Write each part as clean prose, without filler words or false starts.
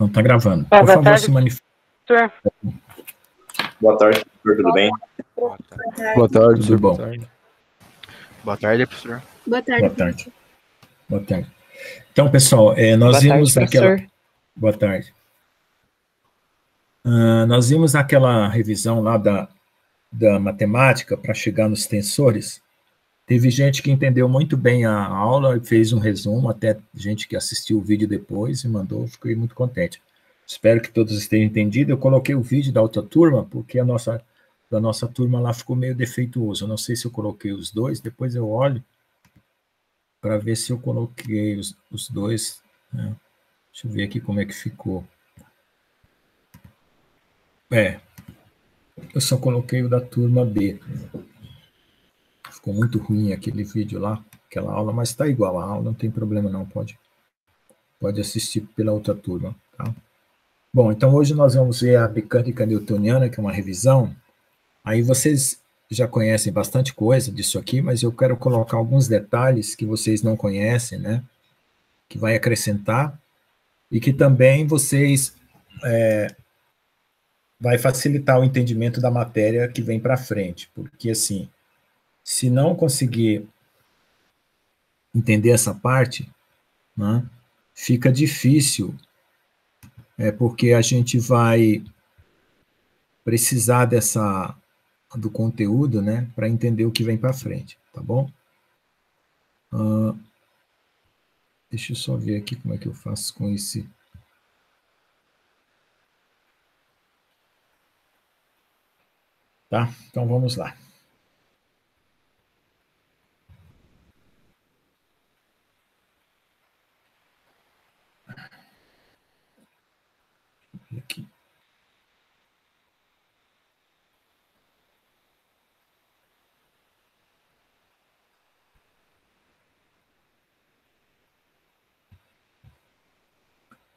Não está gravando. Por Por favor, tarde, se manifeste. professor. Boa tarde, professor, tudo bem? Boa tarde. Boa tarde, Tudo professor. bom? Boa tarde. Boa tarde, professor. Boa tarde. Boa tarde. Boa tarde. Então, pessoal, nós Boa vimos tarde, aquela... professor. Boa tarde. Nós vimos aquela revisão lá da matemática para chegar nos tensores. Teve gente que entendeu muito bem a aula e fez um resumo, até gente que assistiu o vídeo depois e mandou, fiquei muito contente. Espero que todos tenham entendido. Eu coloquei o vídeo da outra turma, porque da nossa turma lá ficou meio defeituoso. Eu não sei se eu coloquei os dois, depois eu olho para ver se eu coloquei os dois, né? Deixa eu ver aqui como é que ficou. Eu só coloquei o da turma B. Ficou muito ruim aquele vídeo lá, aquela aula, mas está igual a aula, não tem problema não, pode assistir pela outra turma, tá? Bom, então hoje nós vamos ver a mecânica newtoniana, que é uma revisão. Aí vocês já conhecem bastante coisa disso aqui, mas eu quero colocar alguns detalhes que vocês não conhecem, né? Que vai acrescentar, e que também vocês vai facilitar o entendimento da matéria que vem para frente, porque assim, se não conseguir entender essa parte, né, fica difícil, porque a gente vai precisar do conteúdo, né, para entender o que vem para frente, tá bom? Deixa eu só ver aqui como é que eu faço com esse... Tá? Então vamos lá. Aqui.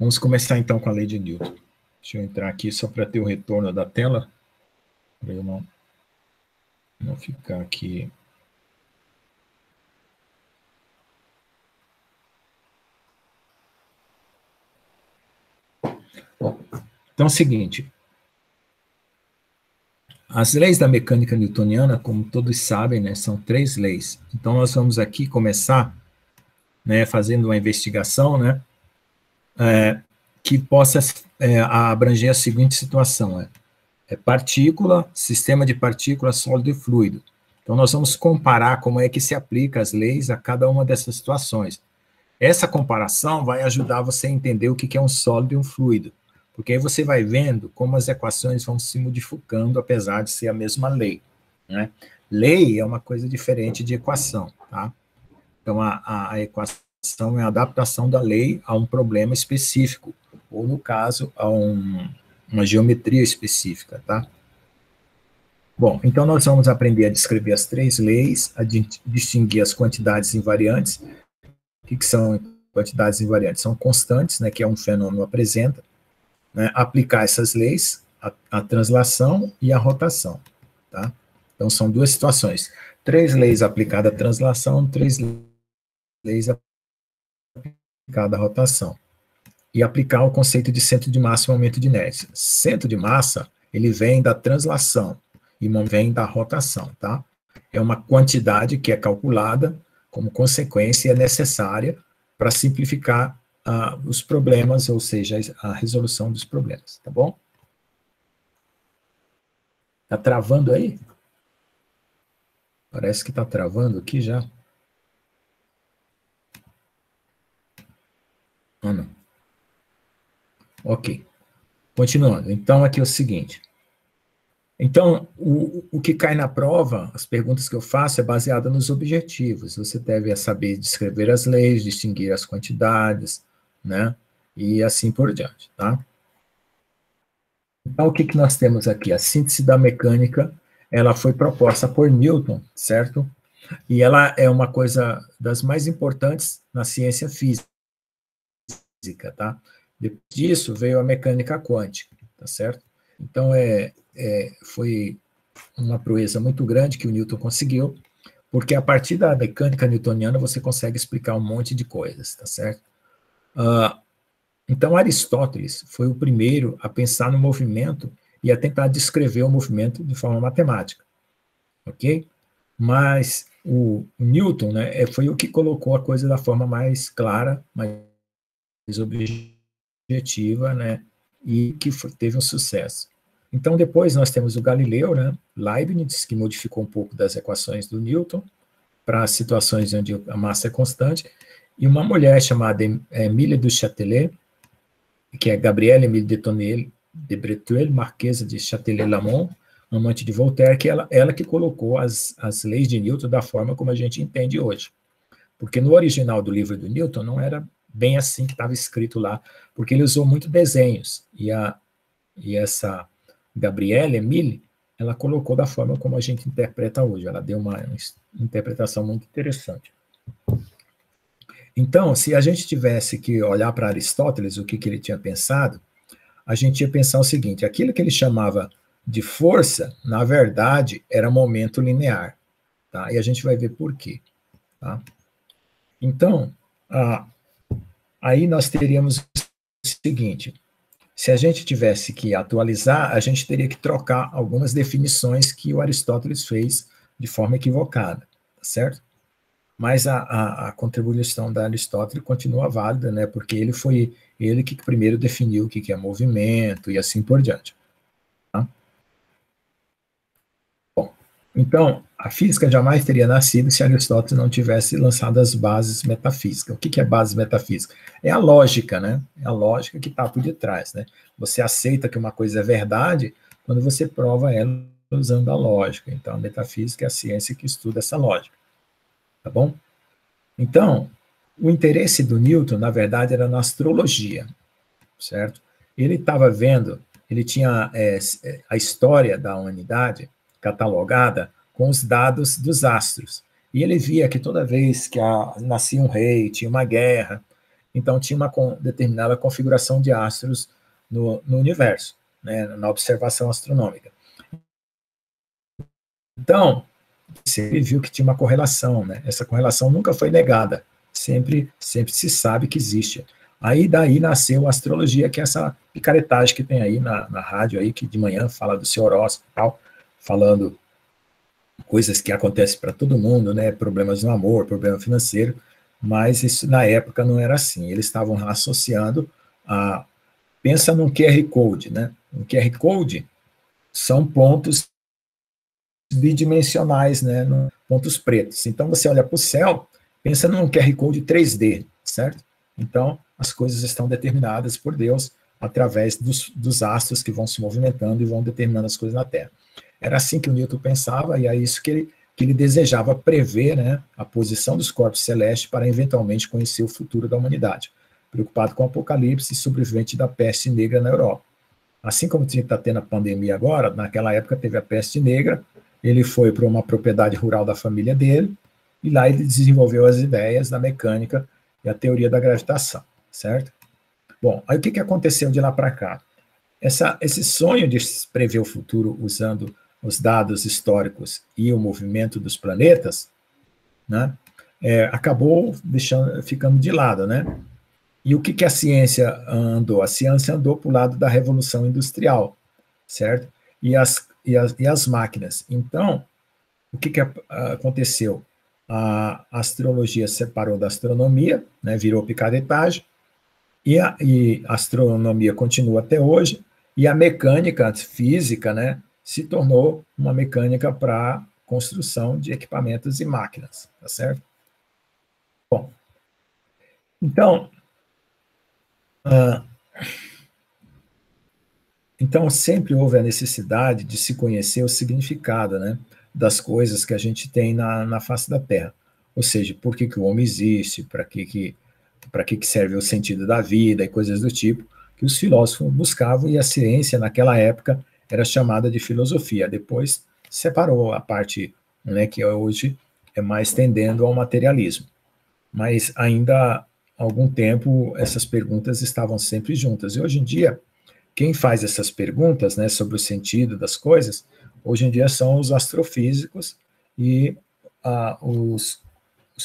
Vamos começar então com a lei de Newton. Deixa eu entrar aqui só para ter o retorno da tela, para eu não ficar aqui. Bom, então é o seguinte. As leis da mecânica newtoniana, como todos sabem, né, são 3 leis. Então nós vamos aqui começar, né, fazendo uma investigação, né, que possa abranger a seguinte situação, partícula, sistema de partícula, sólido e fluido. Então, nós vamos comparar como é que se aplica as leis a cada uma dessas situações. Essa comparação vai ajudar você a entender o que é um sólido e um fluido, porque aí você vai vendo como as equações vão se modificando, apesar de ser a mesma lei, né? Lei é uma coisa diferente de equação, tá? Então, a equação é a adaptação da lei a um problema específico, ou, no caso, a uma geometria específica, tá? Bom, então nós vamos aprender a descrever as 3 leis, a distinguir as quantidades invariantes. O que são quantidades invariantes? São constantes, né, que é um fenômeno apresenta, né, aplicar essas leis, a translação e a rotação, tá? Então são 2 situações. 3 leis aplicadas à translação, 3 leis aplicadas à rotação. E aplicar o conceito de centro de massa e momento de inércia. Centro de massa, ele vem da translação e vem da rotação, tá? É uma quantidade que é calculada como consequência e é necessária para simplificar os problemas, ou seja, a resolução dos problemas, tá bom? Tá travando aí? Parece que tá travando aqui já. Ah, não. Ok. Continuando. Então, aqui é o seguinte. Então, o que cai na prova, as perguntas que eu faço, é baseada nos objetivos. Você deve saber descrever as leis, distinguir as quantidades, né? E assim por diante, tá? Então, o que nós temos aqui? A síntese da mecânica, ela foi proposta por Newton, certo? E ela é uma coisa das mais importantes na ciência física, tá? Depois disso, veio a mecânica quântica, tá certo? Então, foi uma proeza muito grande que o Newton conseguiu, porque a partir da mecânica newtoniana você consegue explicar um monte de coisas, tá certo? Então, Aristóteles foi o primeiro a pensar no movimento e a tentar descrever o movimento de forma matemática, ok? Mas o Newton, né, foi o que colocou a coisa da forma mais clara, mais objetiva, né, e que teve um sucesso. Então, depois nós temos o Galileu, né, Leibniz, que modificou um pouco das equações do Newton para situações onde a massa é constante, e uma mulher chamada Émile du Châtelet, que é Gabrielle Émile de Tonnelle de Breteul, marquesa de Châtelet-Lamont, amante de Voltaire, que ela que colocou as leis de Newton da forma como a gente entende hoje. Porque no original do livro do Newton não era bem assim que estava escrito lá, porque ele usou muito desenhos, e essa Gabrielle Émile, ela colocou da forma como a gente interpreta hoje, ela deu uma interpretação muito interessante. Então, se a gente tivesse que olhar para Aristóteles, o que ele tinha pensado, a gente ia pensar o seguinte: aquilo que ele chamava de força, na verdade, era momento linear. Tá? E a gente vai ver por quê. Tá? Então, aí nós teríamos o seguinte: se a gente tivesse que atualizar, a gente teria que trocar algumas definições que o Aristóteles fez de forma equivocada, tá certo? Mas a contribuição da Aristóteles continua válida, né? Porque ele foi ele que primeiro definiu o que é movimento e assim por diante. Tá? Bom, então, a física jamais teria nascido se Aristóteles não tivesse lançado as bases metafísicas. O que é base metafísica? É a lógica, né? É a lógica que está por detrás, né? Você aceita que uma coisa é verdade quando você prova ela usando a lógica. Então, a metafísica é a ciência que estuda essa lógica. Tá bom? Então, o interesse do Newton, na verdade, era na astrologia, certo? Ele estava vendo, ele tinha a história da humanidade catalogada com os dados dos astros. E ele via que toda vez que nascia um rei, tinha uma guerra, então tinha uma determinada configuração de astros no universo, né, na observação astronômica. Então, ele viu que tinha uma correlação, né? Essa correlação nunca foi negada, sempre se sabe que existe. Aí daí nasceu a astrologia, que é essa picaretagem que tem aí na rádio aí, que de manhã fala do seu horóscopo e tal, falando coisas que acontecem para todo mundo, né? Problemas no amor, problema financeiro, mas isso na época não era assim. Eles estavam associando pensa num QR Code, né? Um QR Code são pontos bidimensionais, né, pontos pretos. Então, você olha para o céu, pensa num QR Code 3D, certo? Então, as coisas estão determinadas por Deus através dos astros que vão se movimentando e vão determinando as coisas na Terra. Era assim que o Newton pensava, e é isso que ele desejava prever, né, a posição dos corpos celestes para eventualmente conhecer o futuro da humanidade, preocupado com o apocalipse e sobrevivente da peste negra na Europa. Assim como está tendo a pandemia agora, naquela época teve a peste negra. Ele foi para uma propriedade rural da família dele, e lá ele desenvolveu as ideias da mecânica e a teoria da gravitação, certo? Bom, aí o que aconteceu de lá para cá? Esse sonho de prever o futuro usando os dados históricos e o movimento dos planetas, né, acabou ficando de lado, né? E o que a ciência andou? A ciência andou para o lado da Revolução Industrial, certo? E as máquinas. Então, o que aconteceu? A astrologia se separou da astronomia, né, virou picaretagem, e a astronomia continua até hoje, e a mecânica física, né, se tornou uma mecânica para construção de equipamentos e máquinas, tá certo? Bom, então, então, sempre houve a necessidade de se conhecer o significado, né, das coisas que a gente tem na face da Terra. Ou seja, por que o homem existe, para que serve o sentido da vida e coisas do tipo, que os filósofos buscavam, e a ciência, naquela época, era chamada de filosofia. Depois separou a parte, né, que hoje é mais tendendo ao materialismo. Mas ainda há algum tempo, essas perguntas estavam sempre juntas. E hoje em dia, quem faz essas perguntas, né, sobre o sentido das coisas, hoje em dia são os astrofísicos e os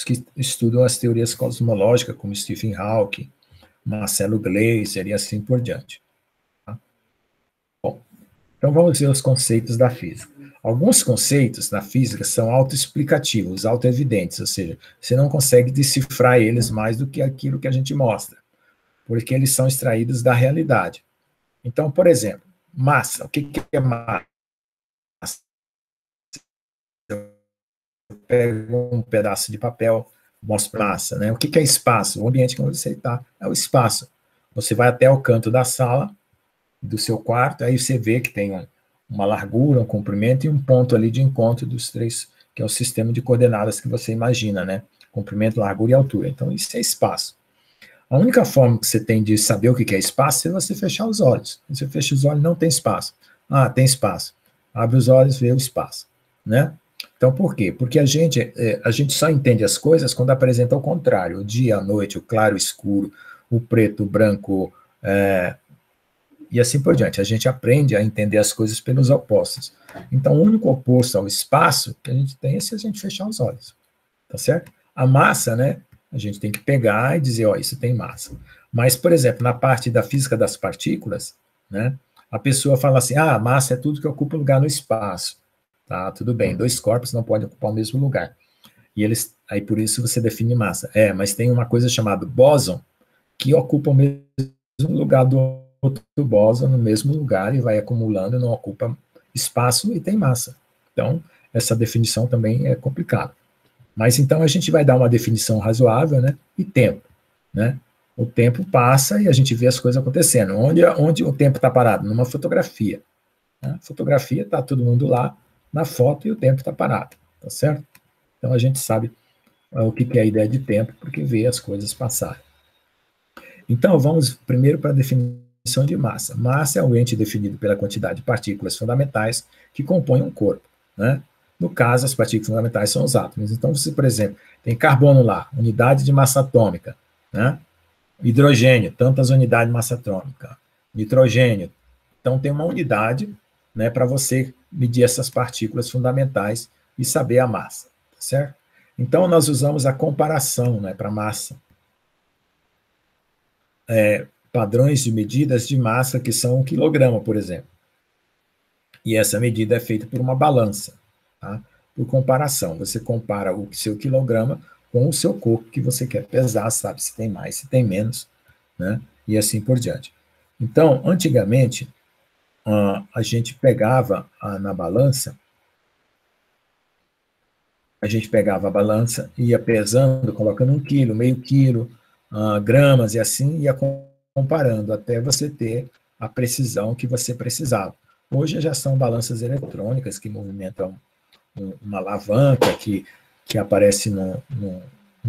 que estudam as teorias cosmológicas, como Stephen Hawking, Marcelo Gleiser e assim por diante. Tá? Bom, então vamos ver os conceitos da física. Alguns conceitos da física são autoexplicativos, autoevidentes, ou seja, você não consegue decifrar eles mais do que aquilo que a gente mostra, porque eles são extraídos da realidade. Então, por exemplo, massa. O que é massa? Eu pego um pedaço de papel, mostro massa, né? O que é espaço? O ambiente que você está é o espaço. Você vai até o canto da sala, do seu quarto, aí você vê que tem uma largura, um comprimento e um ponto ali de encontro dos três, que é o sistema de coordenadas que você imagina, né? Comprimento, largura e altura. Então, isso é espaço. A única forma que você tem de saber o que é espaço é você fechar os olhos. Você fecha os olhos, não tem espaço. Ah, tem espaço. Abre os olhos, vê o espaço, né? Então, por quê? Porque a gente só entende as coisas quando apresenta o contrário. O dia, a noite, o claro, o escuro, o preto, o branco, e assim por diante. A gente aprende a entender as coisas pelos opostos. Então, o único oposto ao espaço que a gente tem é se a gente fechar os olhos. Tá certo? A massa, né? A gente tem que pegar e dizer, ó, isso tem massa. Mas, por exemplo, na parte da física das partículas, né? A pessoa fala assim, ah, a massa é tudo que ocupa lugar no espaço. Tá, tudo bem, dois corpos não podem ocupar o mesmo lugar. E eles, aí por isso você define massa. Mas tem uma coisa chamada bóson, que ocupa o mesmo lugar do outro bóson, no mesmo lugar, e vai acumulando, não ocupa espaço e tem massa. Então, essa definição também é complicada. Mas então a gente vai dar uma definição razoável, né? E tempo, né? O tempo passa e a gente vê as coisas acontecendo. Onde o tempo está parado? Numa fotografia. Né? Fotografia, está todo mundo lá, na foto, e o tempo está parado, tá certo? Então a gente sabe o que é a ideia de tempo, porque vê as coisas passarem. Então vamos primeiro para a definição de massa. Massa é o ente definido pela quantidade de partículas fundamentais que compõem um corpo, né? No caso, as partículas fundamentais são os átomos. Então, você, por exemplo, tem carbono lá, unidade de massa atômica, né? Hidrogênio, tantas unidades de massa atômica. Nitrogênio. Então, tem uma unidade, né, para você medir essas partículas fundamentais e saber a massa, tá certo? Então, nós usamos a comparação, né, para massa. Padrões de medidas de massa que são 1 quilograma, por exemplo. E essa medida é feita por uma balança, tá? Por comparação, você compara o seu quilograma com o seu corpo que você quer pesar, sabe se tem mais, se tem menos, né? E assim por diante. Então, antigamente, a gente pegava na balança, a balança, ia pesando, colocando 1 quilo, meio quilo, gramas e assim, ia comparando até você ter a precisão que você precisava. Hoje já são balanças eletrônicas que movimentam uma alavanca que aparece no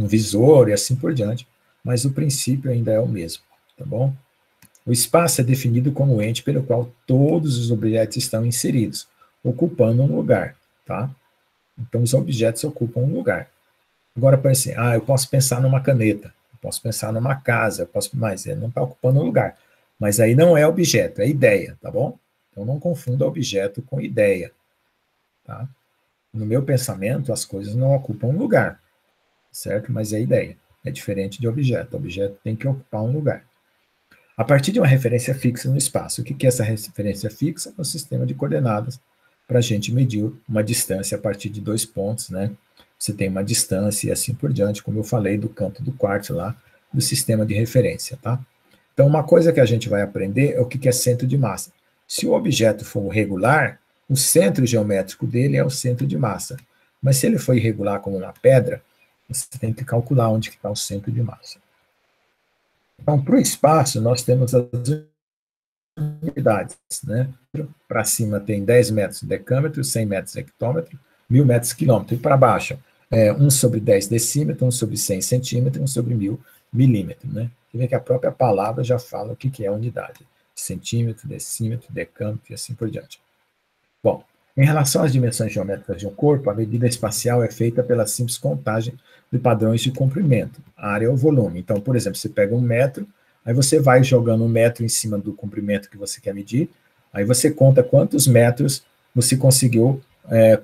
visor e assim por diante, mas o princípio ainda é o mesmo, tá bom? O espaço é definido como o ente pelo qual todos os objetos estão inseridos, ocupando um lugar, tá? Então, os objetos ocupam um lugar. Agora, por exemplo, eu posso pensar numa caneta, eu posso pensar numa casa, mas ele não está ocupando um lugar. Mas aí não é objeto, é ideia, tá bom? Então, não confunda objeto com ideia, tá? No meu pensamento, as coisas não ocupam um lugar, certo? Mas é ideia, é diferente de objeto. O objeto tem que ocupar um lugar. A partir de uma referência fixa no espaço. O que é essa referência fixa? É o sistema de coordenadas para a gente medir uma distância a partir de 2 pontos, né? Você tem uma distância e assim por diante, como eu falei, do canto do quarto lá, do sistema de referência, tá? Então, uma coisa que a gente vai aprender é o que é centro de massa. Se o objeto for regular, o centro geométrico dele é o centro de massa. Mas se ele for irregular como uma pedra, você tem que calcular onde está o centro de massa. Então, para o espaço, nós temos as unidades, né? Para cima tem 10 metros decâmetro, 100 metros hectômetro, 1000 metros quilômetro. E para baixo, 1 sobre 10 decímetro, 1 sobre 100 centímetro, 1 sobre 1000 milímetro, né? Você vê que a própria palavra já fala o que é unidade. Centímetro, decímetro, decâmetro e assim por diante. Bom, em relação às dimensões geométricas de um corpo, a medida espacial é feita pela simples contagem de padrões de comprimento, área ou volume. Então, por exemplo, você pega 1 metro, aí você vai jogando 1 metro em cima do comprimento que você quer medir, aí você conta quantos metros você conseguiu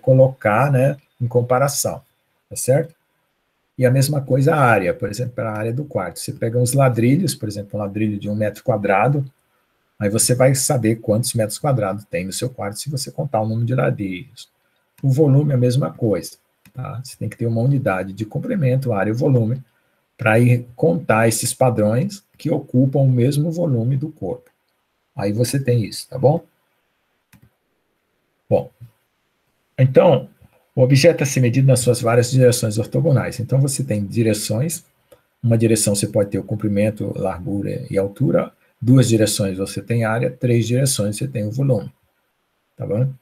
colocar, né, em comparação, tá certo? E a mesma coisa a área, por exemplo, para a área do quarto. Você pega uns ladrilhos, por exemplo, um ladrilho de 1 metro quadrado, aí você vai saber quantos metros quadrados tem no seu quarto se você contar o número de ladrilhos. O volume é a mesma coisa, tá? Você tem que ter uma unidade de comprimento, área e volume, para ir contar esses padrões que ocupam o mesmo volume do corpo. Aí você tem isso, tá bom? Bom, então, o objeto é ser medido nas suas várias direções ortogonais. Então, você tem direções. Uma direção você pode ter o comprimento, largura e altura. 2 direções você tem área. 3 direções você tem o volume. Tá bom?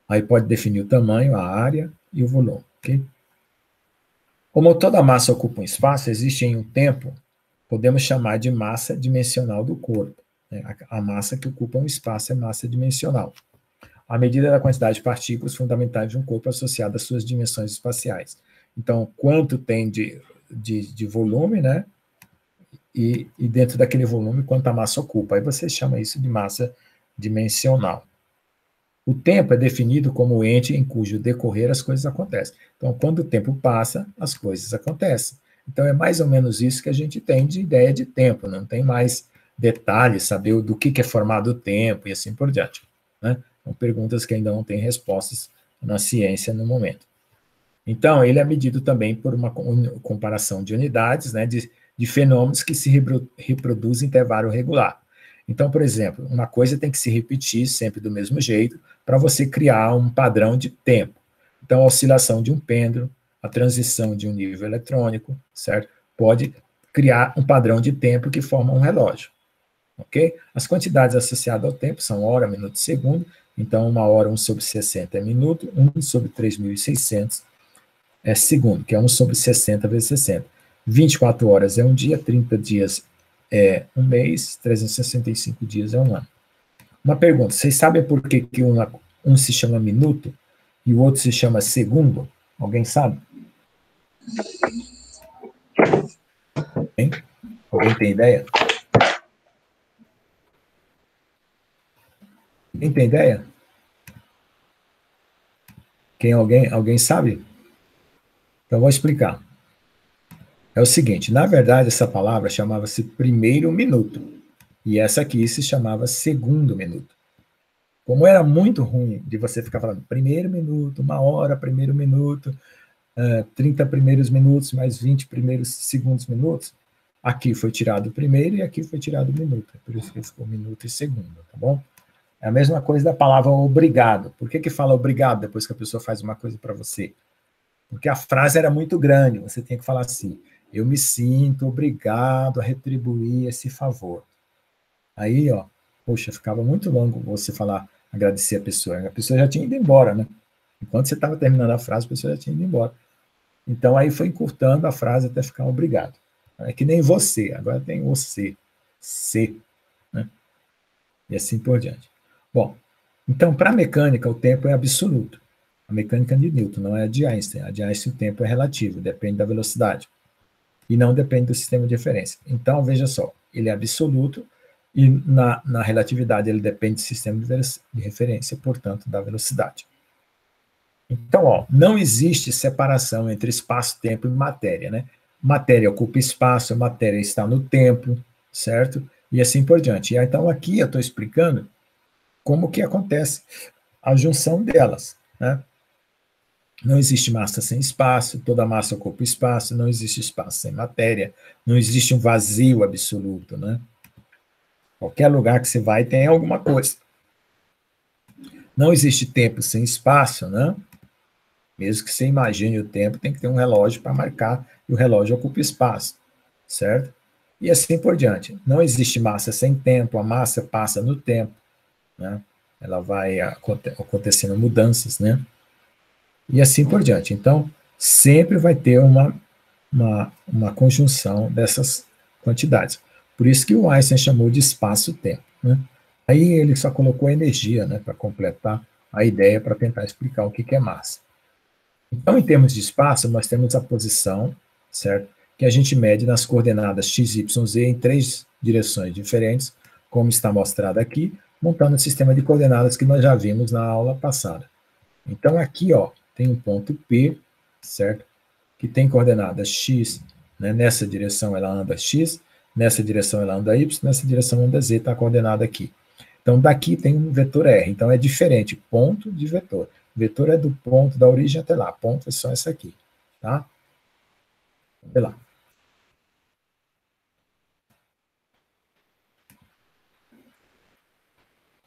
Aí pode definir o tamanho, a área e o volume. Ok? Como toda massa ocupa um espaço, existe em um tempo, podemos chamar de massa dimensional do corpo. A massa que ocupa um espaço é massa dimensional. A medida da quantidade de partículas fundamentais de um corpo associada às suas dimensões espaciais. Então, quanto tem de volume, né? E dentro daquele volume, quanta massa ocupa. Aí você chama isso de massa dimensional. O tempo é definido como o ente em cujo decorrer as coisas acontecem. Então, quando o tempo passa, as coisas acontecem. Então, é mais ou menos isso que a gente tem de ideia de tempo. Não tem mais detalhes, saber do que é formado o tempo e assim por diante, né? São perguntas que ainda não têm respostas na ciência no momento. Então, ele é medido também por uma comparação de unidades, né, de fenômenos que se reproduzem em intervalo regular. Então, por exemplo, uma coisa tem que se repetir sempre do mesmo jeito para você criar um padrão de tempo. Então, a oscilação de um pêndulo, a transição de um nível eletrônico, certo? Pode criar um padrão de tempo que forma um relógio. Ok? As quantidades associadas ao tempo são hora, minuto e segundo. Então, 1 hora, 1 sobre 60 é minuto, 1 sobre 3.600 é segundo, que é 1 sobre 60 vezes 60. 24 horas é um dia, 30 dias é um mês, 365 dias é um ano. Uma pergunta, vocês sabem por que um se chama minuto e o outro se chama segundo? Alguém sabe? Hein? Alguém tem ideia? Alguém tem ideia? Alguém sabe? Então, vou explicar. É o seguinte, na verdade, essa palavra chamava-se primeiro minuto, e essa aqui se chamava segundo minuto. Como era muito ruim de você ficar falando primeiro minuto, 1 hora, primeiro minuto, 30 primeiros minutos, mais 20 primeiros segundos minutos, aqui foi tirado o primeiro e aqui foi tirado o minuto. É por isso que ficou minuto e segundo, tá bom? É a mesma coisa da palavra obrigado. Por que fala obrigado depois que a pessoa faz uma coisa para você? Porque a frase era muito grande, você tem que falar assim, eu me sinto obrigado a retribuir esse favor. Aí, ó, poxa, ficava muito longo você falar, agradecer a pessoa já tinha ido embora, né? Enquanto você estava terminando a frase, a pessoa já tinha ido embora. Então, aí foi encurtando a frase até ficar obrigado. É que nem você, agora tem você, C, né? E assim por diante. Bom, então, para a mecânica, o tempo é absoluto. A mecânica de Newton, não é a de Einstein. A de Einstein, o tempo é relativo, depende da velocidade. E não depende do sistema de referência. Então, veja só, ele é absoluto e na relatividade ele depende do sistema de referência, portanto, da velocidade. Então, ó, não existe separação entre espaço, tempo e matéria, né? Matéria ocupa espaço, matéria está no tempo, certo? E assim por diante. E então, aqui eu estou explicando como que acontece a junção delas, né? Não existe massa sem espaço, toda massa ocupa espaço, não existe espaço sem matéria, não existe um vazio absoluto, né? Qualquer lugar que você vai tem alguma coisa. Não existe tempo sem espaço, né? Mesmo que você imagine o tempo, tem que ter um relógio para marcar, e o relógio ocupa espaço, certo? E assim por diante. Não existe massa sem tempo, a massa passa no tempo, né? Ela vai acontecendo mudanças, né? E assim por diante. Então, sempre vai ter uma conjunção dessas quantidades. Por isso que o Einstein chamou de espaço-tempo, né? Aí ele só colocou energia, né, para completar a ideia, para tentar explicar o que é massa. Então, em termos de espaço, nós temos a posição, certo? Que a gente mede nas coordenadas x, y, z em 3 direções diferentes, como está mostrado aqui, montando o sistema de coordenadas que nós já vimos na aula passada. Então, aqui, ó, tem um ponto P, certo? que tem coordenada x, né? Nessa direção ela anda x, nessa direção ela anda y, nessa direção anda z, está a coordenada aqui. Então, daqui tem um vetor R, então é diferente, ponto de vetor. Vetor é do ponto da origem até lá, ponto é só essa aqui, tá? Vamos lá.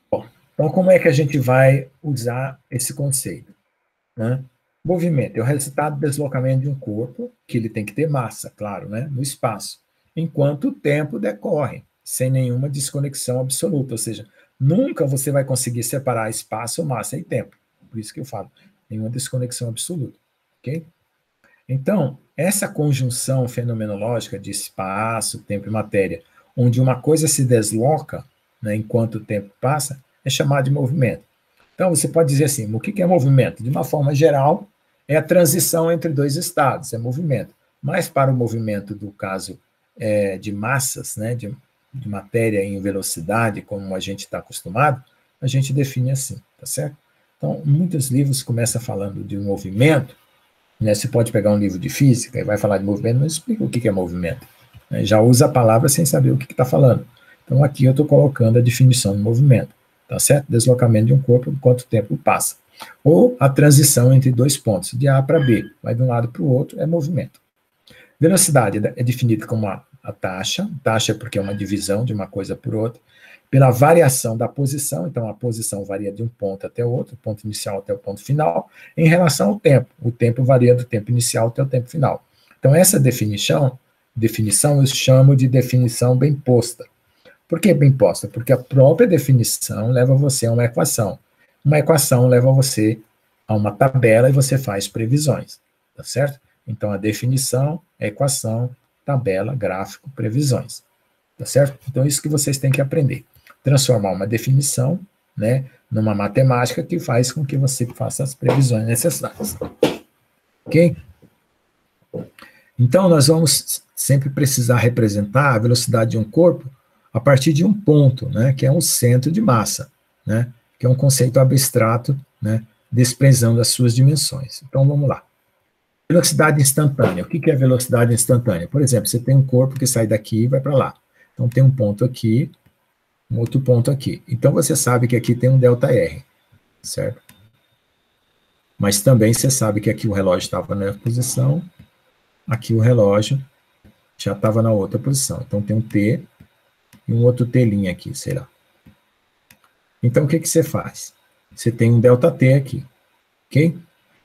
Bom, então, como é que a gente vai usar esse conceito, né? Movimento é o resultado do deslocamento de um corpo, que ele tem que ter massa, claro, né, no espaço, enquanto o tempo decorre, sem nenhuma desconexão absoluta, ou seja, nunca você vai conseguir separar espaço, massa e tempo. Por isso que eu falo, nenhuma desconexão absoluta, ok? Então, essa conjunção fenomenológica de espaço, tempo e matéria, onde uma coisa se desloca, né, enquanto o tempo passa, é chamada de movimento. Então, você pode dizer assim, o que é movimento? De uma forma geral, é a transição entre dois estados, é movimento. Mas para o movimento do caso de massas, né, de matéria em velocidade, como a gente está acostumado, a gente define assim, tá certo? Então, muitos livros começam falando de movimento, né, você pode pegar um livro de física e vai falar de movimento, mas explica o que é movimento. Né, já usa a palavra sem saber o que está falando. Então, aqui eu estou colocando a definição de movimento, tá certo? Deslocamento de um corpo enquanto o tempo passa. Ou a transição entre dois pontos, de A para B, vai de um lado para o outro, é movimento. Velocidade é definida como a taxa é porque é uma divisão de uma coisa por outra, pela variação da posição, então a posição varia de um ponto até o outro, ponto inicial até o ponto final, em relação ao tempo. O tempo varia do tempo inicial até o tempo final. Então, essa definição eu chamo de definição bem posta. Por que bem posta? Porque a própria definição leva você a uma equação. Uma equação leva você a uma tabela e você faz previsões, tá certo? Então, a definição, a equação, tabela, gráfico, previsões, tá certo? Então, isso que vocês têm que aprender. Transformar uma definição, né, numa matemática que faz com que você faça as previsões necessárias. Ok? Então, nós vamos sempre precisar representar a velocidade de um corpo a partir de um ponto, né, que é um centro de massa, né, que é um conceito abstrato, né, desprezando as suas dimensões. Então, vamos lá. Velocidade instantânea. O que é velocidade instantânea? Por exemplo, você tem um corpo que sai daqui e vai para lá. Então, tem um ponto aqui, um outro ponto aqui. Então, você sabe que aqui tem um ΔR, certo? Mas também você sabe que aqui o relógio estava na posição, aqui o relógio já estava na outra posição. Então, tem um T e um outro T' aqui, sei lá. Então, o que você faz? Você tem um ΔT aqui, ok?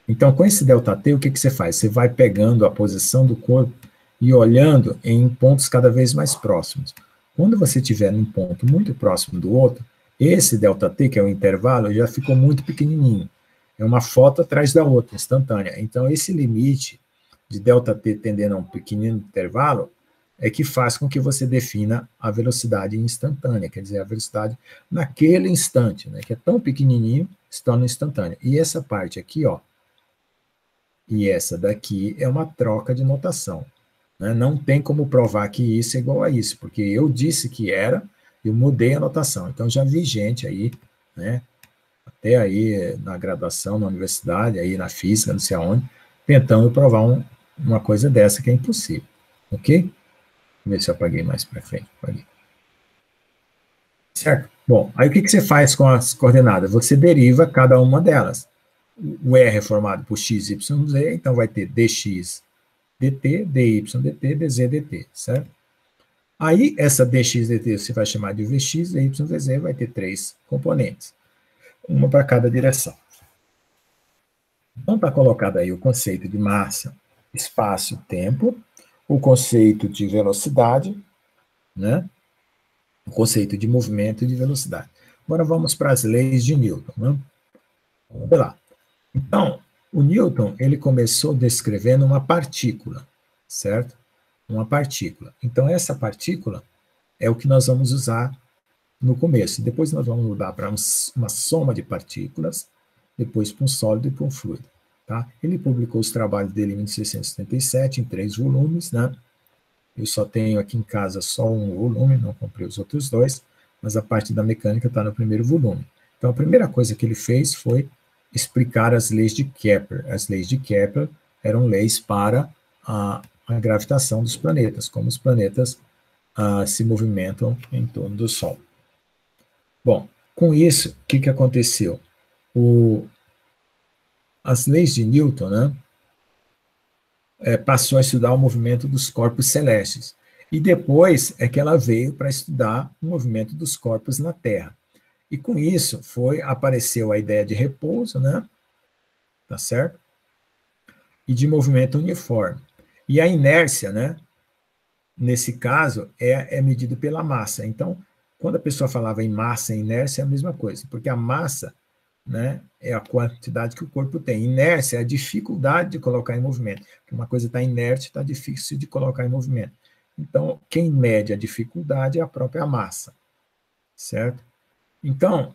Então, com esse ΔT, o que você faz? Você vai pegando a posição do corpo e olhando em pontos cada vez mais próximos. Quando você estiver num ponto muito próximo do outro, esse ΔT, que é o intervalo, já ficou muito pequenininho. É uma foto atrás da outra, instantânea. Então, esse limite de ΔT tendendo a um pequenino intervalo é que faz com que você defina a velocidade instantânea, quer dizer, a velocidade naquele instante, né, que é tão pequenininho, se torna instantânea. E essa parte aqui, ó, e essa daqui é uma troca de notação. Né? Não tem como provar que isso é igual a isso, porque eu disse que era, eu mudei a notação. Então, já vi gente aí, né, até aí na graduação, na universidade, aí na física, não sei aonde, tentando provar uma coisa dessa que é impossível. Ok? Vou ver se eu apaguei mais para frente. Apaguei. Certo? Bom, aí o que você faz com as coordenadas? Você deriva cada uma delas. O R é formado por x, y, z, então vai ter dx, dt, dy, dt, dz, dt, certo? Aí, essa dx, dt você vai chamar de vx, dy, dz, vai ter 3 componentes, uma para cada direção. Então, está colocado aí o conceito de massa, espaço, tempo, o conceito de velocidade, né? O conceito de movimento e de velocidade. Agora vamos para as leis de Newton. Né? Vamos lá. Então, o Newton, ele começou descrevendo uma partícula, certo? Uma partícula. Então, essa partícula é o que nós vamos usar no começo. Depois nós vamos mudar para uma soma de partículas, depois para um sólido e para um fluido. Tá? Ele publicou os trabalhos dele em 1677, em 3 volumes, né? Eu só tenho aqui em casa só um volume, não comprei os outros 2, mas a parte da mecânica está no primeiro volume. Então, a primeira coisa que ele fez foi explicar as leis de Kepler. As leis de Kepler eram leis para a gravitação dos planetas, como os planetas se movimentam em torno do Sol. Bom, com isso, o que aconteceu? As leis de Newton, né, passou a estudar o movimento dos corpos celestes. E depois é que ela veio para estudar o movimento dos corpos na Terra. E com isso apareceu a ideia de repouso, né? Tá certo? E de movimento uniforme. E a inércia, né? Nesse caso, é medido pela massa. Então, quando a pessoa falava em massa e inércia, é a mesma coisa, porque a massa, né, é a quantidade que o corpo tem. Inércia é a dificuldade de colocar em movimento. Porque uma coisa está inerte, está difícil de colocar em movimento. Então, quem mede a dificuldade é a própria massa, certo? Então,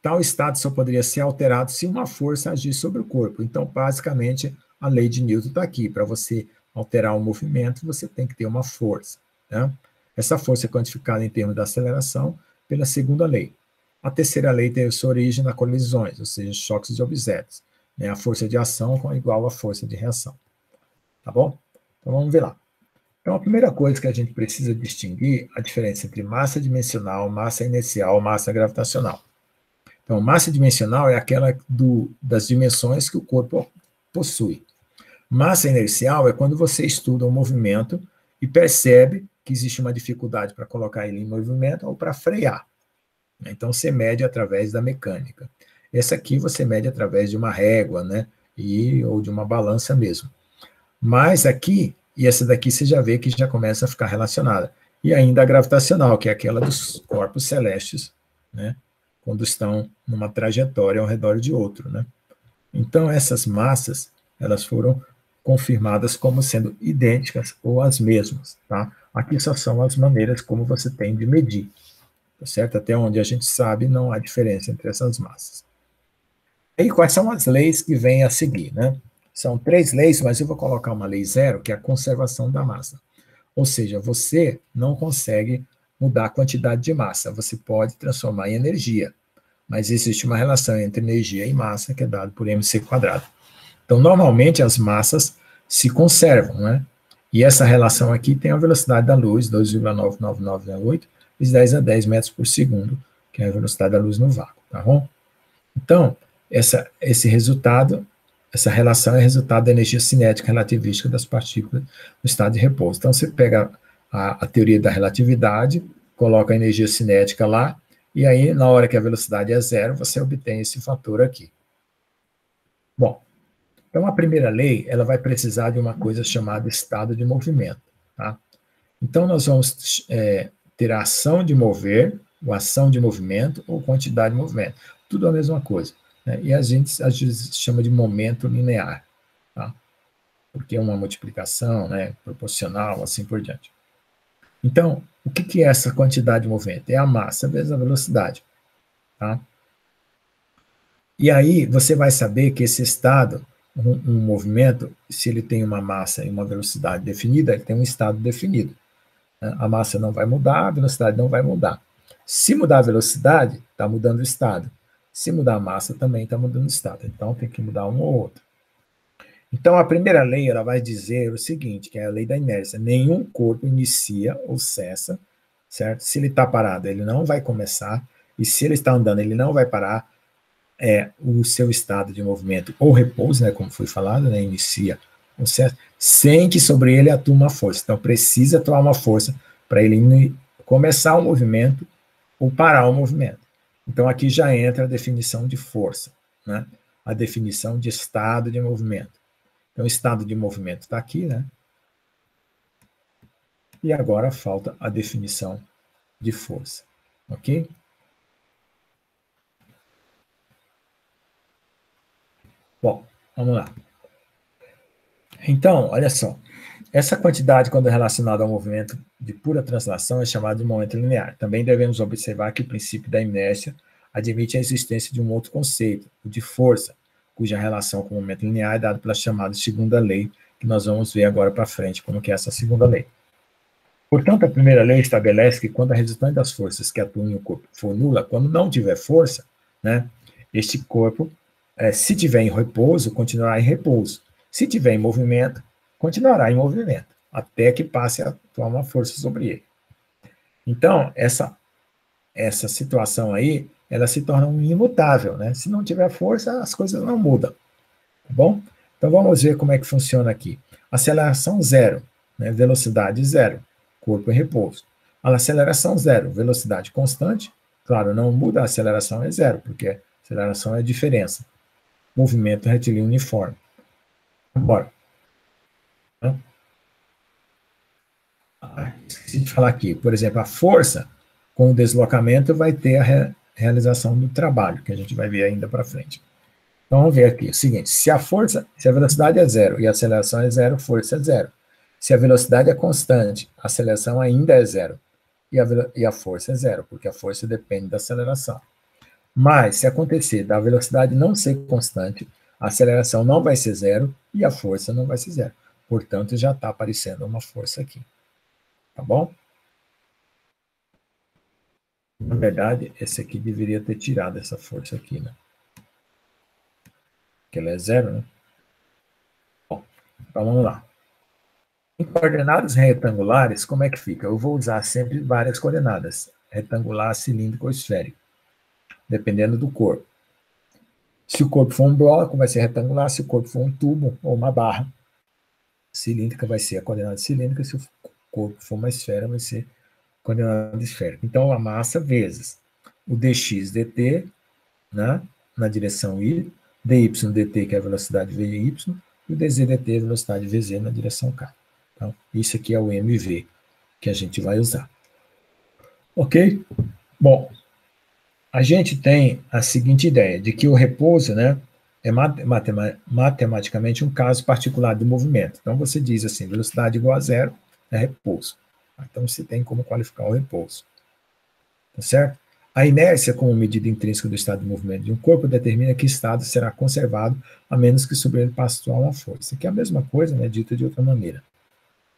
tal estado só poderia ser alterado se uma força agir sobre o corpo. Então, basicamente, a lei de Newton está aqui. Para você alterar o movimento, você tem que ter uma força, né? Essa força é quantificada em termos da aceleração pela segunda lei. A terceira lei tem sua origem nas colisões, ou seja, choques de objetos, né? A força de ação é igual à força de reação. Tá bom? Então, vamos ver lá. Então, a primeira coisa que a gente precisa distinguir é a diferença entre massa dimensional, massa inercial, massa gravitacional. Então, massa dimensional é aquela das dimensões que o corpo possui. Massa inercial é quando você estuda um movimento e percebe que existe uma dificuldade para colocar ele em movimento ou para frear. Então, você mede através da mecânica. Essa aqui você mede através de uma régua, né? Ou de uma balança mesmo. Mas aqui, e essa daqui você já vê que já começa a ficar relacionada. E ainda a gravitacional, que é aquela dos corpos celestes, né? Quando estão numa trajetória ao redor de outro, né? Então, essas massas, elas foram confirmadas como sendo idênticas ou as mesmas, tá? Aqui só são as maneiras como você tem de medir, tá certo? Até onde a gente sabe, não há diferença entre essas massas. E quais são as leis que vêm a seguir, né? São 3 leis, mas eu vou colocar uma lei 0, que é a conservação da massa. Ou seja, você não consegue mudar a quantidade de massa, você pode transformar em energia, mas existe uma relação entre energia e massa que é dada por mc². Então, normalmente, as massas se conservam, né? E essa relação aqui tem a velocidade da luz, 2,99968, vezes 10 a 10 metros por segundo, que é a velocidade da luz no vácuo, tá bom? Então, esse resultado, essa relação é resultado da energia cinética relativística das partículas no estado de repouso. Então, você pega a teoria da relatividade, coloca a energia cinética lá, e aí, na hora que a velocidade é 0, você obtém esse fator aqui. Bom, então a primeira lei, ela vai precisar de uma coisa chamada estado de movimento, tá? Então, nós vamos ter a ação de mover, ou ação de movimento, ou quantidade de movimento. Tudo a mesma coisa, né? E a gente, às vezes, chama de momento linear, tá? Porque é uma multiplicação, né, proporcional, assim por diante. Então, o que é essa quantidade de movimento? É a massa vezes a velocidade, tá? E aí, você vai saber que esse estado, um movimento, se ele tem uma massa e uma velocidade definida, ele tem um estado definido. A massa não vai mudar, a velocidade não vai mudar. Se mudar a velocidade, está mudando o estado. Se mudar a massa, também está mudando o estado. Então, tem que mudar um ou outro. Então, a primeira lei, ela vai dizer o seguinte, que é a lei da inércia. Nenhum corpo inicia ou cessa, certo? Se ele está parado, ele não vai começar. E se ele está andando, ele não vai parar. O seu estado de movimento ou repouso, né, como foi falado, né, inicia ou cessa, sem que sobre ele atue uma força. Então, precisa atuar uma força para ele começar o movimento ou parar o movimento. Então, aqui já entra a definição de força, né? A definição de estado de movimento. Então, o estado de movimento está aqui, né? E agora falta a definição de força, ok? Bom, vamos lá. Então, olha só. Essa quantidade, quando relacionada ao movimento de pura translação, é chamada de momento linear. Também devemos observar que o princípio da inércia admite a existência de um outro conceito, o de força, cuja relação com o momento linear é dada pela chamada segunda lei, que nós vamos ver agora para frente, como que é essa segunda lei. Portanto, a primeira lei estabelece que quando a resultante das forças que atuam em um corpo for nula, quando não tiver força, né, este corpo, se tiver em repouso, continuará em repouso. Se tiver em movimento, continuará em movimento, até que passe a atuar uma força sobre ele. Então, essa situação aí, ela se torna um imutável, né? Se não tiver força, as coisas não mudam, tá bom? Então, vamos ver como é que funciona aqui. Aceleração zero, né? Velocidade zero, corpo em repouso. A aceleração zero, velocidade constante, claro, não muda, a aceleração é zero, porque a aceleração é a diferença. Movimento retilíneo uniforme. Bora. Esqueci de falar aqui, por exemplo, a força com o deslocamento vai ter a realização do trabalho, que a gente vai ver ainda para frente. Então, vamos ver aqui, o seguinte, se a velocidade é zero e a aceleração é zero, força é zero. Se a velocidade é constante, a aceleração ainda é zero, e a força é zero, porque a força depende da aceleração. Mas, se acontecer da velocidade não ser constante, a aceleração não vai ser zero e a força não vai ser zero. Portanto, já está aparecendo uma força aqui. Tá bom? Na verdade, esse aqui deveria ter tirado essa força aqui, né? Porque ela é zero, né? Bom, então vamos lá. Em coordenadas retangulares, como é que fica? Eu vou usar sempre várias coordenadas. Retangular, cilíndrico ou esférico. Dependendo do corpo. Se o corpo for um bloco, vai ser retangular. Se o corpo for um tubo ou uma barra cilíndrica, vai ser a coordenada cilíndrica. Se o corpo for uma esfera, vai ser coordenada esférica. Então, a massa vezes o dx dt, né, na direção y, dy dt, que é a velocidade vy, e o dz dt, a velocidade vz, na direção k. Então, isso aqui é o mv que a gente vai usar. Ok? Bom, a gente tem a seguinte ideia, de que o repouso, né, é matematicamente um caso particular do movimento. Então, você diz assim, velocidade igual a zero é repouso. Então, você tem como qualificar o repouso. Tá certo? A inércia, como medida intrínseca do estado de movimento de um corpo, determina que estado será conservado, a menos que sobre ele passe a atuar uma força. Que é a mesma coisa, né, dita de outra maneira.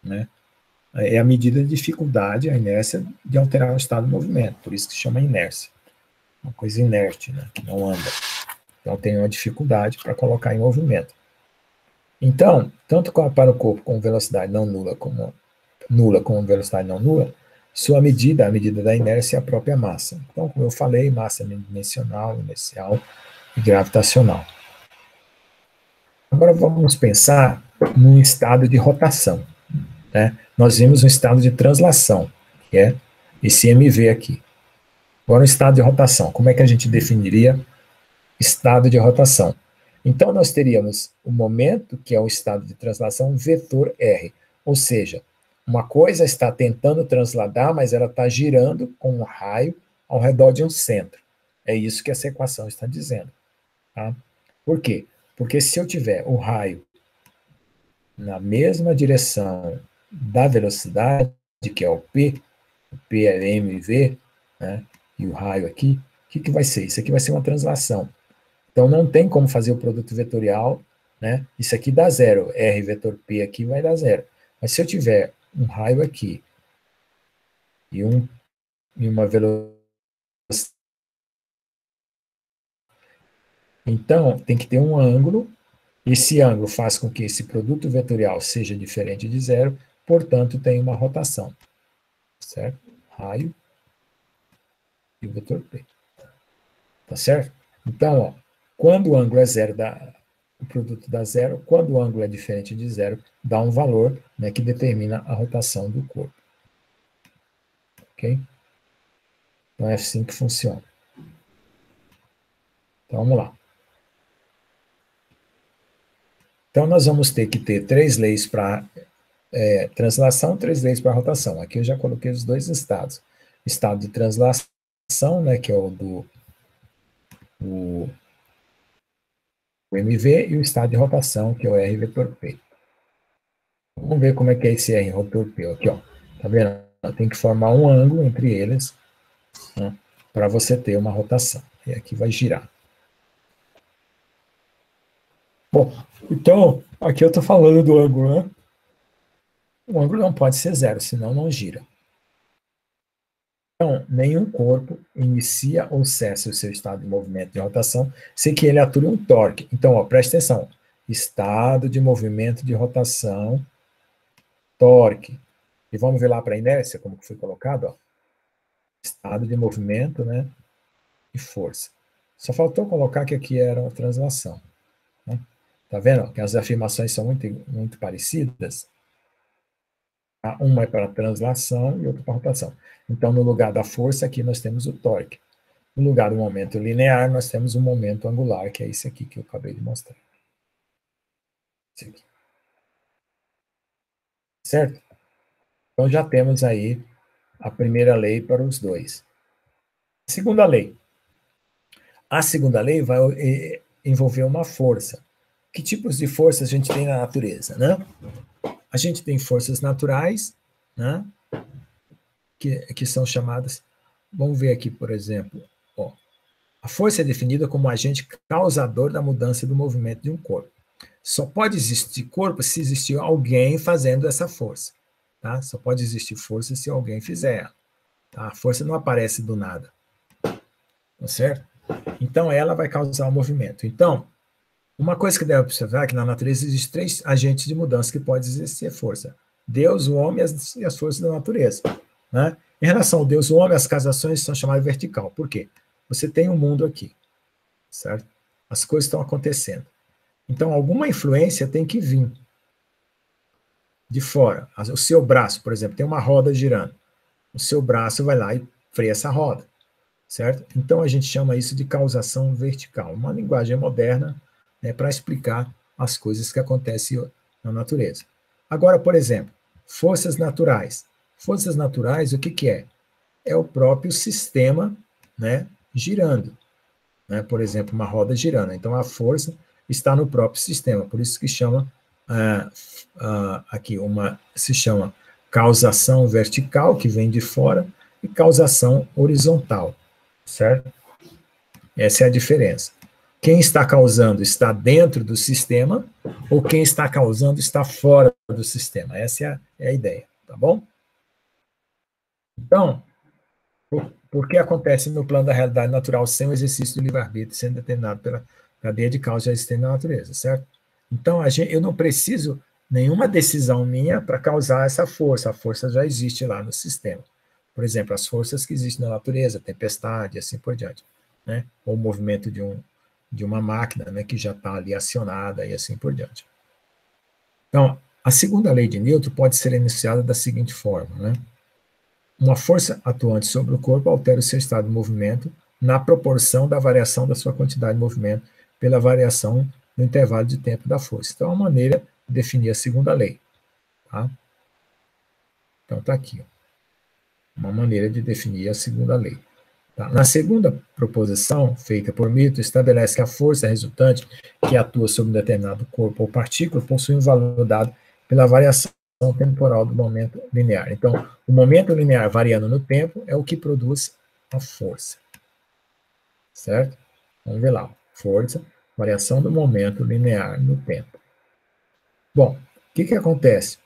Né? É a medida de dificuldade, a inércia, de alterar o estado de movimento. Por isso que se chama inércia. Uma coisa inerte, né, que não anda. Então, tem uma dificuldade para colocar em movimento. Então, tanto para o corpo com velocidade não nula como velocidade não nula, sua medida, a medida da inércia, é a própria massa. Então, como eu falei, massa dimensional, inercial e gravitacional. Agora vamos pensar num estado de rotação. Né? Nós vimos um estado de translação, que é esse mv aqui. Agora, o estado de rotação. Como é que a gente definiria estado de rotação? Então, nós teríamos o momento, que é o estado de translação, vetor R. Ou seja, uma coisa está tentando transladar, mas ela está girando com um raio ao redor de um centro. É isso que essa equação está dizendo. Tá? Por quê? Porque se eu tiver o raio na mesma direção da velocidade, que é o P é mv, né? E o raio aqui, o que vai ser? Isso aqui vai ser uma translação. Então, não tem como fazer o produto vetorial, né? Isso aqui dá zero. R vetor P aqui vai dar zero. Mas se eu tiver um raio aqui e uma velocidade, então tem que ter um ângulo. Esse ângulo faz com que esse produto vetorial seja diferente de zero, portanto, tem uma rotação. Certo? Raio e o vetor P. Tá certo? Então, ó, quando o ângulo é zero, o produto dá zero. Quando o ângulo é diferente de zero, dá um valor, né, que determina a rotação do corpo. Ok? Então, é assim que funciona. Então, vamos lá. Então, nós vamos ter que ter 3 leis para translação, 3 leis para rotação. Aqui eu já coloquei os 2 estados. Estado de translação, né, que é o MV, e o estado de rotação, que é o R vetor P. Vamos ver como é que é esse R vetor P. Aqui, ó. Tá vendo? Tem que formar um ângulo entre eles, né, para você ter uma rotação. E aqui vai girar. Bom, então, aqui eu estou falando do ângulo, né? O ângulo não pode ser zero, senão não gira. Então, nenhum corpo inicia ou cessa o seu estado de movimento de rotação sem que ele ature um torque. Então, ó, preste atenção. estado de movimento de rotação, torque. E vamos ver lá para a inércia, como que foi colocado, ó. Estado de movimento, né, e força. Só faltou colocar que aqui era uma translação. Né? Tá vendo que as afirmações são muito parecidas? Uma é para translação e outra para rotação. Então, no lugar da força, aqui nós temos o torque. No lugar do momento linear, nós temos o momento angular, que é esse aqui que eu acabei de mostrar. Esse aqui. Certo? Então, já temos aí a primeira lei para os dois. A segunda lei. A segunda lei vai envolver uma força. Que tipos de forças a gente tem na natureza, né? A gente tem forças naturais, né? Que são chamadas... Vamos ver aqui, por exemplo. Ó, a força é definida como agente causador da mudança do movimento de um corpo. Só pode existir corpo se existir alguém fazendo essa força. Tá? Só pode existir força se alguém fizer. Tá? A força não aparece do nada. Tá certo? Então, ela vai causar o movimento. Então, uma coisa que deve observar é que na natureza existem 3 agentes de mudança que podem exercer força. Deus, o homem e as forças da natureza. Né? Em relação ao Deus e o homem, as causações são chamadas vertical. Por quê? Você tem um mundo aqui, certo? As coisas estão acontecendo. Então, alguma influência tem que vir de fora. O seu braço, por exemplo, tem uma roda girando. O seu braço vai lá e freia essa roda, certo? Então, a gente chama isso de causação vertical. Uma linguagem moderna, né, para explicar as coisas que acontecem na natureza. Agora, por exemplo, forças naturais. Forças naturais, o que que é? É o próprio sistema, né, girando. Né? Por exemplo, uma roda girando. Então, a força está no próprio sistema. Por isso que chama, aqui, se chama causação vertical, que vem de fora, e causação horizontal. Certo? Essa é a diferença. Quem está causando está dentro do sistema, ou quem está causando está fora do sistema. Essa é a ideia, tá bom? Então, por que acontece no plano da realidade natural sem o exercício do livre-arbítrio sendo determinado pela cadeia de causa já existente na natureza, certo? Então, eu não preciso nenhuma decisão minha para causar essa força. A força já existe lá no sistema. Por exemplo, as forças que existem na natureza, tempestade, assim por diante. Né? Ou o movimento de uma máquina, né, que já está ali acionada e assim por diante. Então, a segunda lei de Newton pode ser enunciada da seguinte forma, né? Uma força atuante sobre o corpo altera o seu estado de movimento na proporção da variação da sua quantidade de movimento pela variação no intervalo de tempo da força. Então, é uma maneira de definir a segunda lei. Tá? Então, está aqui. Ó. Uma maneira de definir a segunda lei. Tá? Na segunda proposição, feita por Newton, estabelece que a força resultante que atua sobre um determinado corpo ou partícula possui um valor dado pela variação temporal do momento linear. Então, o momento linear variando no tempo é o que produz a força. Certo? Vamos ver lá. Força, variação do momento linear no tempo. Bom, o que acontece?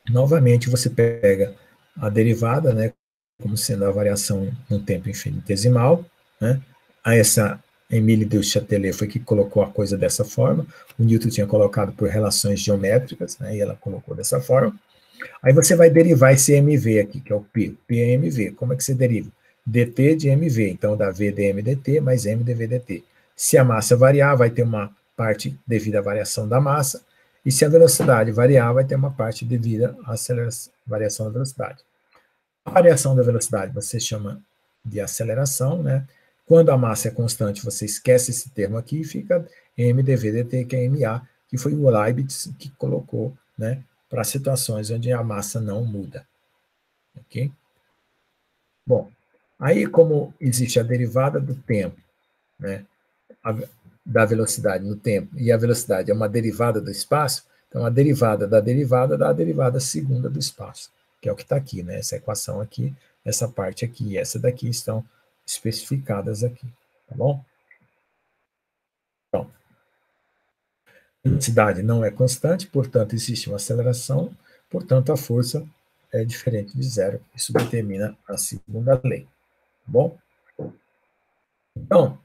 Novamente, você pega a derivada, né, como sendo a variação no tempo infinitesimal, né? Essa Émile de Châtelet foi que colocou a coisa dessa forma. O Newton tinha colocado por relações geométricas, né, e ela colocou dessa forma. Aí você vai derivar esse mv aqui, que é o P. P é mv. Como é que você deriva? dt de mv. Então, dá v dm dt mais m dv dt. Se a massa variar, vai ter uma parte devido à variação da massa, e se a velocidade variar, vai ter uma parte devido à variação da velocidade. A variação da velocidade você chama de aceleração, né? Quando a massa é constante, você esquece esse termo aqui e fica m dv dt, que é ma, que foi o Leibniz que colocou, né, para situações onde a massa não muda. Ok? Bom, aí como existe a derivada do tempo, né, da velocidade no tempo, e a velocidade é uma derivada do espaço, então a derivada da derivada dá a derivada segunda do espaço, que é o que está aqui, né? Essa equação aqui, essa parte aqui e essa daqui estão especificadas aqui, tá bom? Então, a velocidade não é constante, portanto, existe uma aceleração, portanto, a força é diferente de zero. Isso determina a segunda lei, tá bom? Então,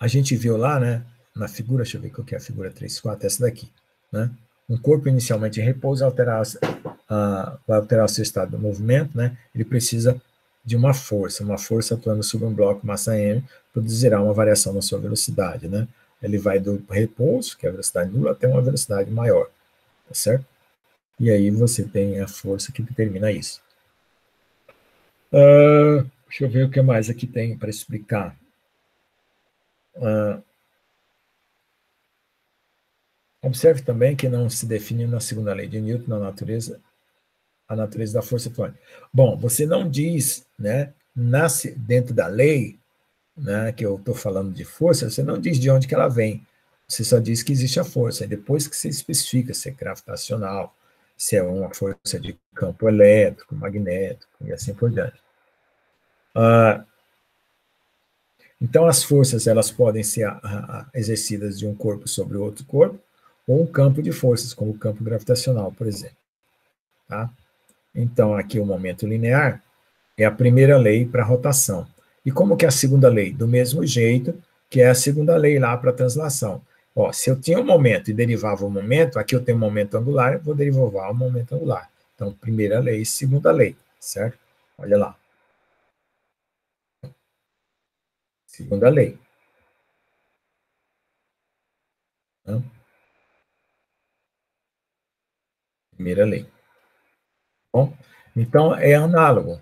a gente viu lá, né, na figura, deixa eu ver qual que é a figura 3.4, essa daqui, né? Um corpo inicialmente em repouso vai alterar o seu estado de movimento, né? Ele precisa de uma força atuando sobre um bloco massa m produzirá uma variação na sua velocidade, né? Ele vai do repouso, que é a velocidade nula, até uma velocidade maior, tá certo? E aí você tem a força que determina isso. Deixa eu ver o que mais aqui tem para explicar. Observe também que não se define na segunda lei de Newton, a natureza da força atuante. Bom, você não diz, né, nasce dentro da lei, né, que eu estou falando de força, você não diz de onde que ela vem. Você só diz que existe a força. E depois que você especifica se é gravitacional, se é uma força de campo elétrico, magnético, e assim por diante. Então, as forças elas podem ser exercidas de um corpo sobre outro corpo, ou um campo de forças, como o campo gravitacional, por exemplo. Tá? Então, aqui o momento linear é a primeira lei para a rotação. E como que é a segunda lei? Do mesmo jeito que é a segunda lei lá para a translação. Ó, se eu tinha um momento e derivava o momento, aqui eu tenho um momento angular, eu vou derivar o momento angular. Então, primeira lei, segunda lei, certo? Olha lá. Segunda lei. Né? Primeira lei. Bom, então, é análogo.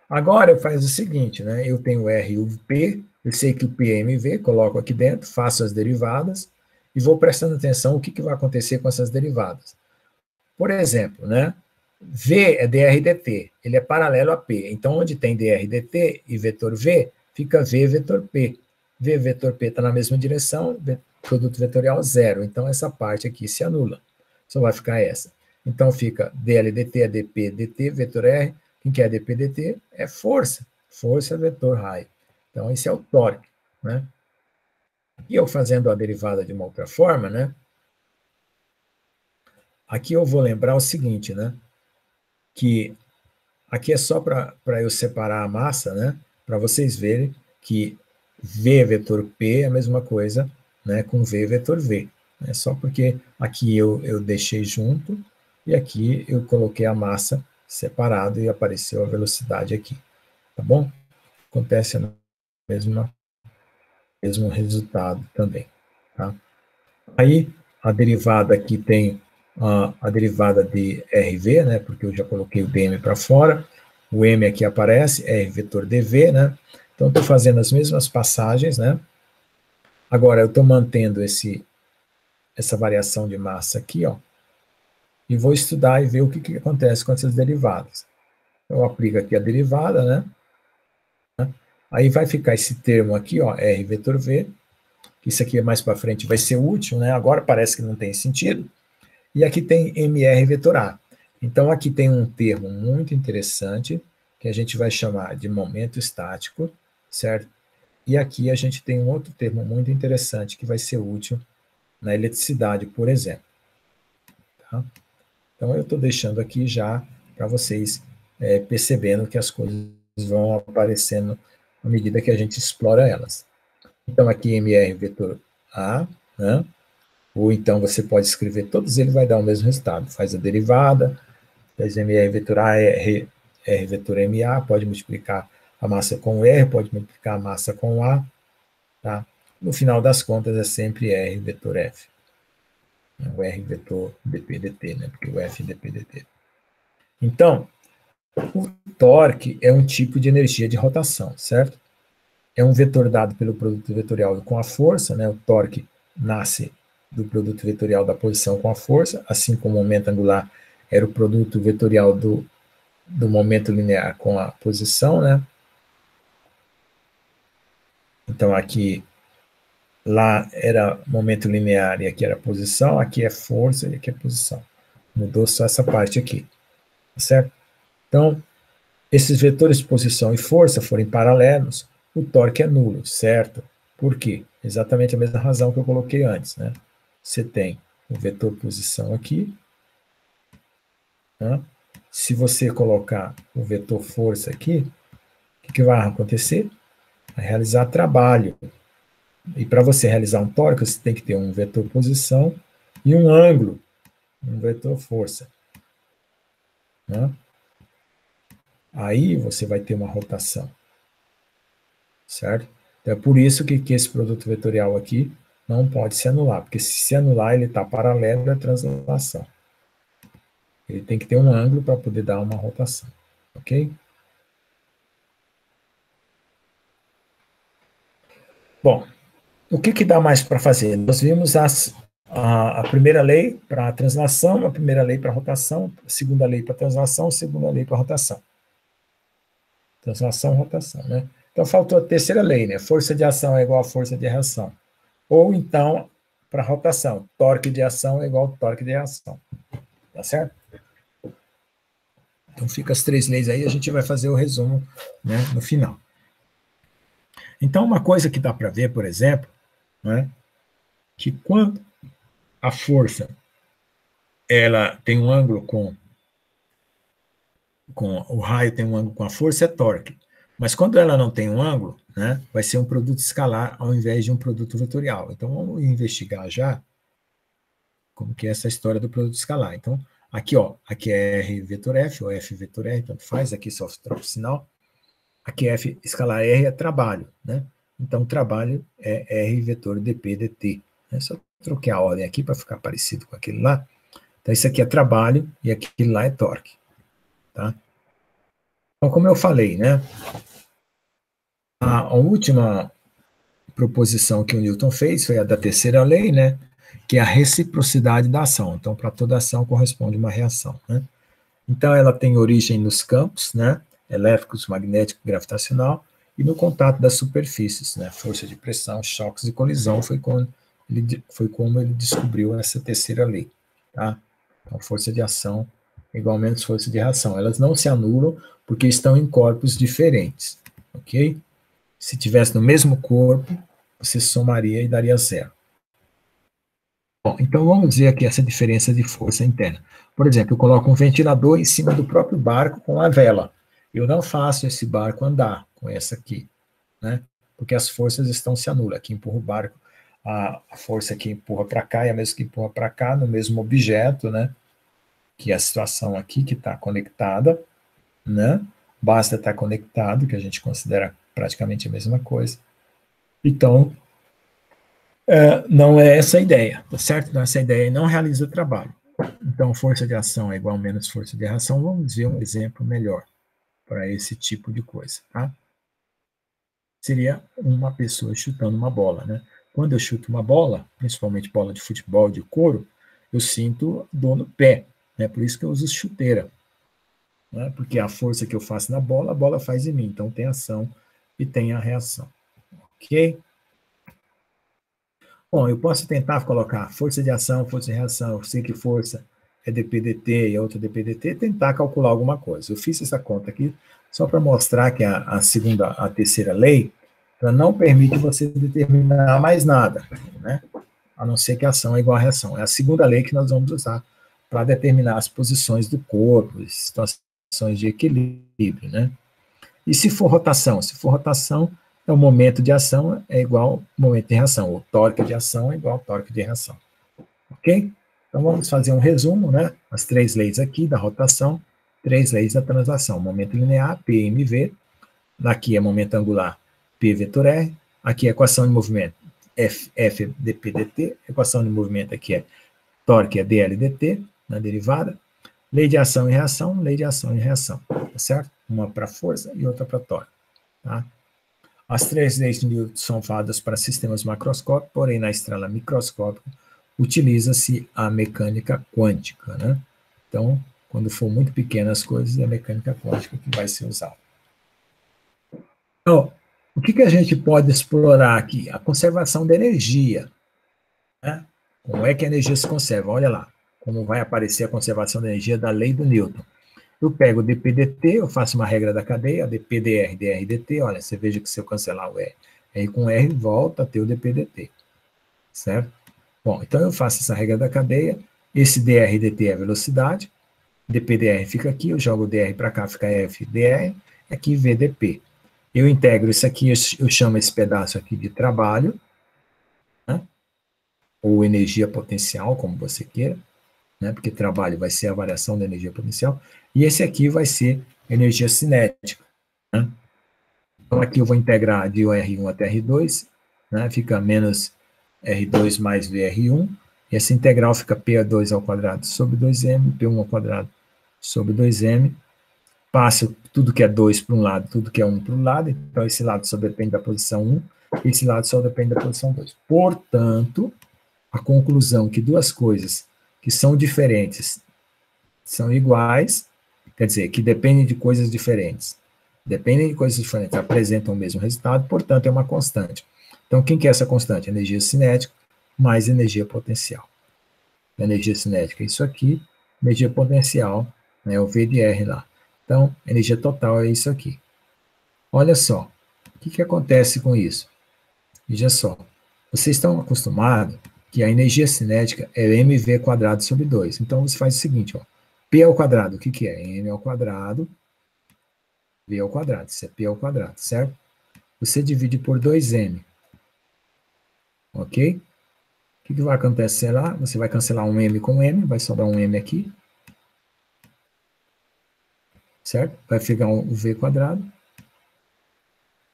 Agora eu faço o seguinte, né? Eu tenho R e o P, eu sei que o P é mv, coloco aqui dentro, faço as derivadas e vou prestando atenção o que vai acontecer com essas derivadas. Por exemplo, né? V é dr dt, ele é paralelo a P. Então, onde tem dr dt e vetor V, fica V vetor P. V vetor P está na mesma direção, produto vetorial zero. Então, essa parte aqui se anula. Só vai ficar essa. Então, fica dl dt é dp dt, vetor R. Quem que é dp dt? É força. Força vetor raio. Então, esse é o torque. Né? E eu fazendo a derivada de uma outra forma, né? Aqui eu vou lembrar o seguinte, né? Que aqui é só para eu separar a massa, né? Para vocês verem que V vetor P é a mesma coisa, né? Com V vetor V. É só porque aqui eu deixei junto e aqui eu coloquei a massa separado e apareceu a velocidade aqui. Tá bom? Acontece no mesmo resultado também. Tá? Aí a derivada aqui tem a derivada de RV, né? Porque eu já coloquei o dm para fora. O M aqui aparece, R vetor dV, né? Então, estou fazendo as mesmas passagens, né? Agora, eu estou mantendo essa variação de massa aqui, ó, e vou estudar e ver o que acontece com essas derivadas. Eu aplico aqui a derivada, né? Aí vai ficar esse termo aqui, ó, R vetor V, que isso aqui mais para frente vai ser útil, né? Agora parece que não tem sentido. E aqui tem MR vetor A. Então, aqui tem um termo muito interessante, que a gente vai chamar de momento estático, certo? E aqui a gente tem um outro termo muito interessante, que vai ser útil na eletricidade, por exemplo. Tá? Então, eu estou deixando aqui já para vocês percebendo que as coisas vão aparecendo à medida que a gente explora elas. Então, aqui MR vetor A, né? Ou então você pode escrever todos eles, vai dar o mesmo resultado. Faz a derivada, faz MR vetor A, R vetor MA, pode multiplicar a massa com R, pode multiplicar a massa com A. Tá? No final das contas, é sempre R vetor F. O R vetor dp dt, né? Porque o F é dp dt. Então, o torque é um tipo de energia de rotação, certo? É um vetor dado pelo produto vetorial com a força, né? O torque nasce do produto vetorial da posição com a força, assim como o momento angular era o produto vetorial do momento linear com a posição, né? Então, aqui, lá era momento linear e aqui era posição, aqui é força e aqui é posição. Mudou só essa parte aqui, certo? Então, esses vetores de posição e força forem paralelos, o torque é nulo, certo? Por quê? Exatamente a mesma razão que eu coloquei antes, né? Você tem o vetor posição aqui, né? Se você colocar o vetor força aqui, que vai acontecer? Vai realizar trabalho. E para você realizar um tórico, você tem que ter um vetor posição e um ângulo, um vetor força. Né? Aí você vai ter uma rotação. Certo? Então é por isso que esse produto vetorial aqui não pode se anular, porque se anular, ele está paralelo à translação. Ele tem que ter um ângulo para poder dar uma rotação. Ok? Bom, o que dá mais para fazer? Nós vimos a primeira lei para a translação, a primeira lei para a rotação, a segunda lei para a translação, a segunda lei para a rotação. Translação, rotação, né? Então, faltou a terceira lei, né? Força de ação é igual a força de reação. Ou, então, para rotação, torque de ação é igual a torque de reação. Tá certo? Então, fica as três leis aí, a gente vai fazer o resumo, né, no final. Então, uma coisa que dá para ver, por exemplo, né, que quando a força ela tem um ângulo com o raio tem um ângulo com a força, é torque. Mas quando ela não tem um ângulo, né, vai ser um produto escalar ao invés de um produto vetorial. Então, vamos investigar já como que é essa história do produto escalar. Então, aqui, ó, aqui é R vetor F, ou F vetor R, tanto faz, aqui só troca o sinal. Aqui F escalar R é trabalho, né? Então, trabalho é R vetor dP dt. É só troquei a ordem aqui para ficar parecido com aquele lá. Então, isso aqui é trabalho e aquele lá é torque. Tá? Então, como eu falei, né? A última proposição que o Newton fez foi a da terceira lei, né? Que é a reciprocidade da ação. Então, para toda ação corresponde uma reação, né? Então, ela tem origem nos campos, né? Elétricos, magnético, gravitacional, e no contato das superfícies, né? Força de pressão, choques e colisão foi como ele descobriu essa terceira lei, tá? Então, força de ação igual menos força de reação. Elas não se anulam porque estão em corpos diferentes, ok? Se tivesse no mesmo corpo, você somaria e daria zero. Bom, então vamos dizer aqui essa diferença de força interna. Por exemplo, eu coloco um ventilador em cima do próprio barco com a vela. Eu não faço esse barco andar com essa aqui, né? Porque as forças estão se anulam. Aqui empurra o barco, a força que empurra para cá é a mesma que empurra para cá, no mesmo objeto, né? Que é a situação aqui que está conectada, né? Basta estar conectado, que a gente considera praticamente a mesma coisa. Então, não é essa a ideia, tá certo? Então, essa ideia não realiza o trabalho. Então, força de ação é igual a menos força de reação. Vamos ver um exemplo melhor para esse tipo de coisa, tá? Seria uma pessoa chutando uma bola, né? Quando eu chuto uma bola, principalmente bola de futebol, de couro, eu sinto dor no pé, né? Por isso que eu uso chuteira, né? Porque a força que eu faço na bola, a bola faz em mim. Então, tem ação e tem a reação, ok? Bom, eu posso tentar colocar força de ação, força de reação, eu sei que força é dPdt e a outra dPdt, tentar calcular alguma coisa. Eu fiz essa conta aqui só para mostrar que a terceira lei, ela não permite você determinar mais nada, né? A não ser que a ação é igual a reação. É a segunda lei que nós vamos usar para determinar as posições do corpo, situações de equilíbrio, né? E se for rotação? Se for rotação, o momento de ação é igual ao momento de reação, o torque de ação é igual ao torque de reação. Ok? Então, vamos fazer um resumo, né? As três leis aqui da rotação, três leis da translação. Momento linear, P, M, V. Aqui é momento angular, P vetor R. Aqui é equação de movimento, F dP dt. Equação de movimento aqui é torque, é dL dt, na derivada. Lei de ação e reação, lei de ação e reação. Tá certo? Uma para força e outra para torque. Tá? As três leis de Newton são válidas para sistemas macroscópicos, porém, na escala microscópica, utiliza-se a mecânica quântica, né? Então, quando for muito pequenas as coisas, é a mecânica quântica que vai ser usada. Então, o que a gente pode explorar aqui? A conservação da energia, né? Como é que a energia se conserva? Olha lá, como vai aparecer a conservação da energia da lei do Newton. Eu pego o dPdt, eu faço uma regra da cadeia, dPdr, dr dt, olha, você veja que se eu cancelar o R com R, volta a ter o dPdt, certo? Bom, então eu faço essa regra da cadeia, esse dr dt é a velocidade, dPdr fica aqui, eu jogo dr para cá, fica F dr, aqui VdP. Eu integro isso aqui, eu chamo esse pedaço aqui de trabalho, né? Ou energia potencial, como você queira, né? Porque trabalho vai ser a variação da energia potencial, e esse aqui vai ser energia cinética, né? Então, aqui eu vou integrar de R1 até R2, né? Fica menos R2 mais VR1, e essa integral fica P2 ao quadrado sobre 2M, P1 ao quadrado sobre 2M, passo tudo que é 2 para um lado, tudo que é 1 para o lado, então esse lado só depende da posição 1, esse lado só depende da posição 2. Portanto, a conclusão que duas coisas que são diferentes são iguais, quer dizer, que dependem de coisas diferentes, apresentam o mesmo resultado, portanto, é uma constante. Então, quem que é essa constante? Energia cinética mais energia potencial. Energia cinética é isso aqui, energia potencial, né, o V de R lá. Então, energia total é isso aqui. Olha só, o que acontece com isso? Veja só, vocês estão acostumados que a energia cinética é mv quadrado sobre 2. Então, você faz o seguinte, ó, P ao quadrado, o que é? M ao quadrado, V ao quadrado, isso é P ao quadrado, certo? Você divide por 2M, ok? O que vai acontecer lá? Você vai cancelar um M com M, vai sobrar um M aqui, certo? Vai ficar um V quadrado,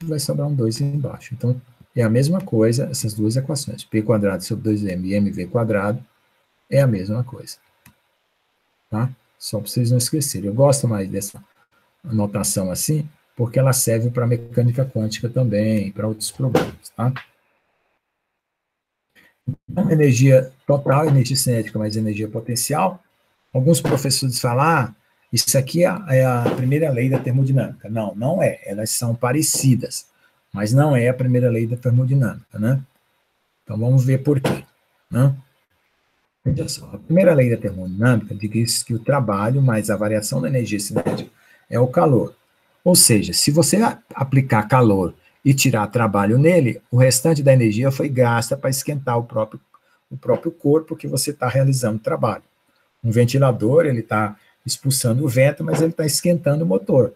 vai sobrar um 2 embaixo. Então, é a mesma coisa, essas duas equações. P quadrado sobre 2M e MV quadrado é a mesma coisa. Tá? Só para vocês não esquecerem. Eu gosto mais dessa notação assim, porque ela serve para mecânica quântica também, para outros problemas. Tá? Então, energia total, energia cinética mais energia potencial. Alguns professores falam, isso aqui é a primeira lei da termodinâmica. Não, não é. Elas são parecidas, mas não é a primeira lei da termodinâmica, né? Então, vamos ver por quê, né? Veja só, a primeira lei da termodinâmica diz que o trabalho mais a variação da energia cinética é o calor. Ou seja, se você aplicar calor e tirar trabalho nele, o restante da energia foi gasta para esquentar o próprio corpo que você está realizando trabalho. Um ventilador, ele está expulsando o vento, mas ele está esquentando o motor.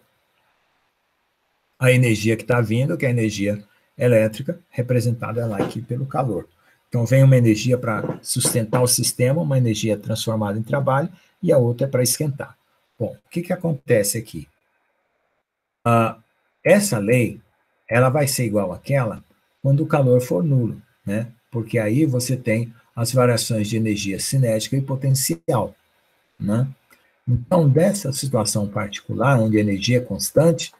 A energia que está vindo, que é a energia elétrica, representada lá aqui pelo calor. Então, vem uma energia para sustentar o sistema, uma energia transformada em trabalho, e a outra é para esquentar. Bom, o que acontece aqui? Essa lei, ela vai ser igual àquela quando o calor for nulo, né? Porque aí você tem as variações de energia cinética e potencial, né? Então, dessa situação particular, onde a energia é constante,